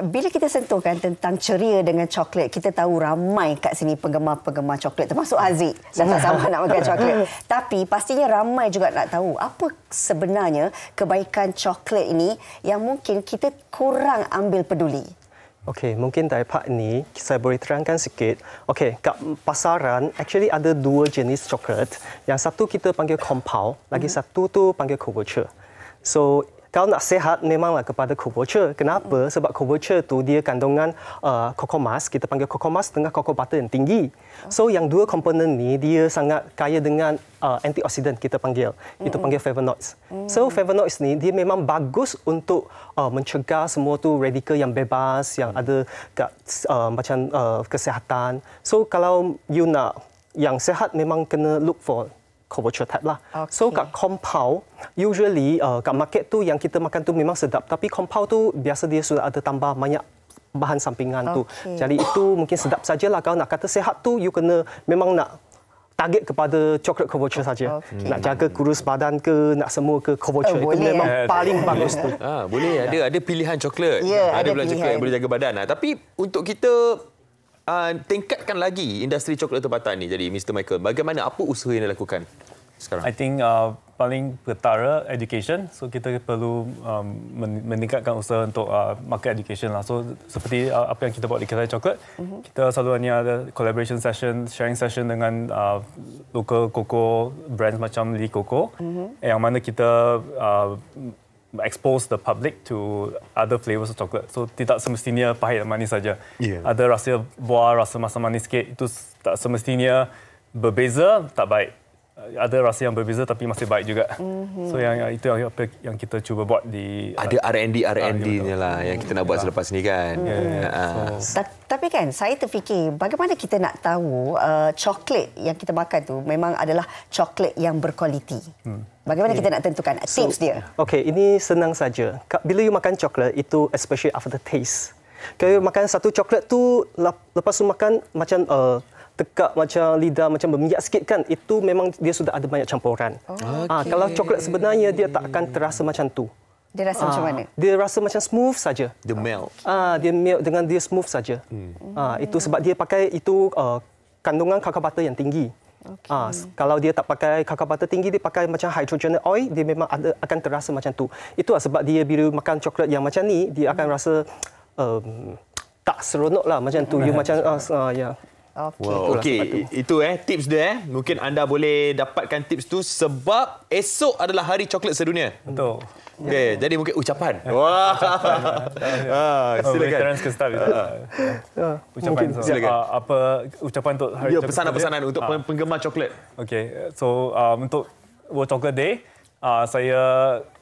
Bila kita sentuhkan tentang ceria dengan coklat, kita tahu ramai kat sini penggemar coklat, termasuk Haziq dah tak sabar nak makan coklat. Tapi pastinya ramai juga nak tahu apa sebenarnya kebaikan coklat ini yang mungkin kita kurang ambil peduli. Okey, mungkin dari part ini saya boleh terangkan sikit. Okey, kat pasaran actually ada 2 jenis coklat. Yang satu kita panggil compound, lagi satu tu panggil couverture. So kalau nak sihat memanglah kepada couverture. Kenapa? Sebab couverture tu dia kandungan cocoa mass, kita panggil cocoa mass dengan cocoa butter yang tinggi. So yang 2 komponen ni dia sangat kaya dengan antioksidan kita panggil. Itu panggil flavonoids. So flavonoids ni dia memang bagus untuk mencegah semua tu radikal yang bebas yang ada kat macam kesihatan. So kalau you nak yang sihat memang kena look for couverture type lah. So kat compound, usually kat market tu yang kita makan tu memang sedap. Tapi compound tu biasa dia sudah ada tambah banyak bahan sampingan tu. Jadi itu mungkin sedap sajalah. Kalau nak kata sihat tu, you kena memang nak target kepada coklat couverture saja. Nak jaga kurus badan ke, nak semua ke couverture. Itu memang paling bagus tu. Boleh, ada pilihan coklat. Ada pilihan coklat yang boleh jaga badan. Tapi untuk kita tingkatkan lagi industri coklat tempatan ni. Jadi Mr. Michael, bagaimana, apa usaha yang dilakukan sekarang? I think paling pertama education. So kita perlu meningkatkan usaha untuk market education lah. So seperti apa yang kita buat di Kedai Coklat, kita selalunya ada collaboration session, sharing session dengan local cocoa brands macam Lee Coco, yang mana kita expose the public to other flavors of chocolate. So tidak semestinya pahit dan manis saja. Ada rasa buah, rasa masam manis sikit, itu tak semestinya berbeza, tak baik. Ada rasa yang berbeza tapi masih baik juga. So itu yang kita cuba buat di ada R&D-nya lah yang kita nak buat selepas ni kan. Tapi kan saya terfikir bagaimana kita nak tahu coklat yang kita makan tu memang adalah coklat yang berkualiti. Bagaimana kita nak tentukan tips dia? Okey, ini senang saja. Bila you makan coklat itu especially after taste. Kalau you makan satu coklat tu lepas tu makan macam tekak macam lidah macam berminyak sikit kan, itu memang dia sudah ada banyak campuran. Kalau coklat sebenarnya dia tak akan terasa macam tu. Dia rasa macam mana? Dia rasa macam smooth saja. Dia melt. Dia melt dengan dia smooth saja. Itu sebab dia pakai itu kandungan cocoa butter yang tinggi. Kalau dia tak pakai cocoa butter tinggi, dia pakai macam hydrogen oil, dia memang akan terasa macam tu. Itu sebab dia bila makan coklat yang macam ni, dia akan rasa tak seronok lah macam tu. You macam Okey, itu tips dia. Mungkin anda boleh dapatkan tips tu sebab esok adalah Hari Coklat Sedunia. Betul. Okey, jadi mungkin ucapan. Wah. Silakan. Ucapan. Silakan. Apa ucapan untuk Hari Coklat? Pesanan-pesanan untuk penggemar coklat. Okey, so untuk World Chocolate Day, saya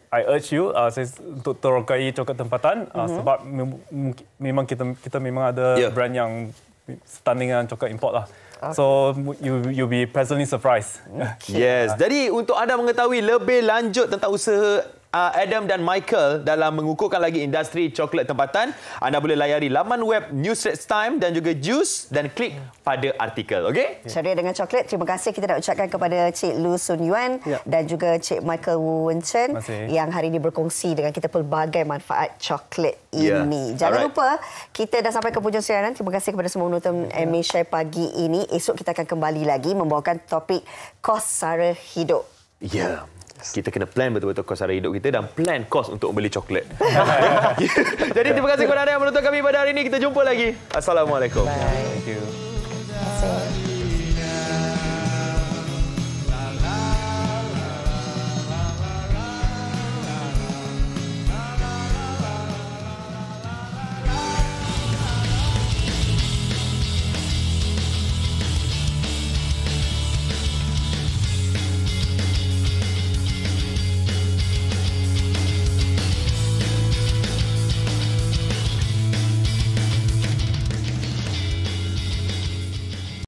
I urge you untuk terokai coklat tempatan sebab memang kita memang ada brand yang setanding dengan coklat import lah. Okay. So you'll be pleasantly surprised. Okay. Yes. Jadi untuk anda mengetahui lebih lanjut tentang usaha Adam dan Michael dalam mengukuhkan lagi industri coklat tempatan, anda boleh layari laman web News Straits Times dan juga Juice dan klik pada artikel. Okey? Ceria dengan coklat. Terima kasih kita nak ucapkan kepada Cik Lu Sun Yuan dan juga Cik Michael Wu Wen Chen yang hari ini berkongsi dengan kita pelbagai manfaat coklat ini. Jangan lupa, kita dah sampai ke hujung siaran. Terima kasih kepada semua penonton MA Share pagi ini. Esok kita akan kembali lagi membawakan topik kos sara hidup. Ya. Kita kena plan betul-betul kos sara hidup kita dan plan kos untuk beli coklat. Jadi terima kasih kepada anda yang menonton kami pada hari ini. Kita jumpa lagi. Assalamualaikum. Bye. Thank you.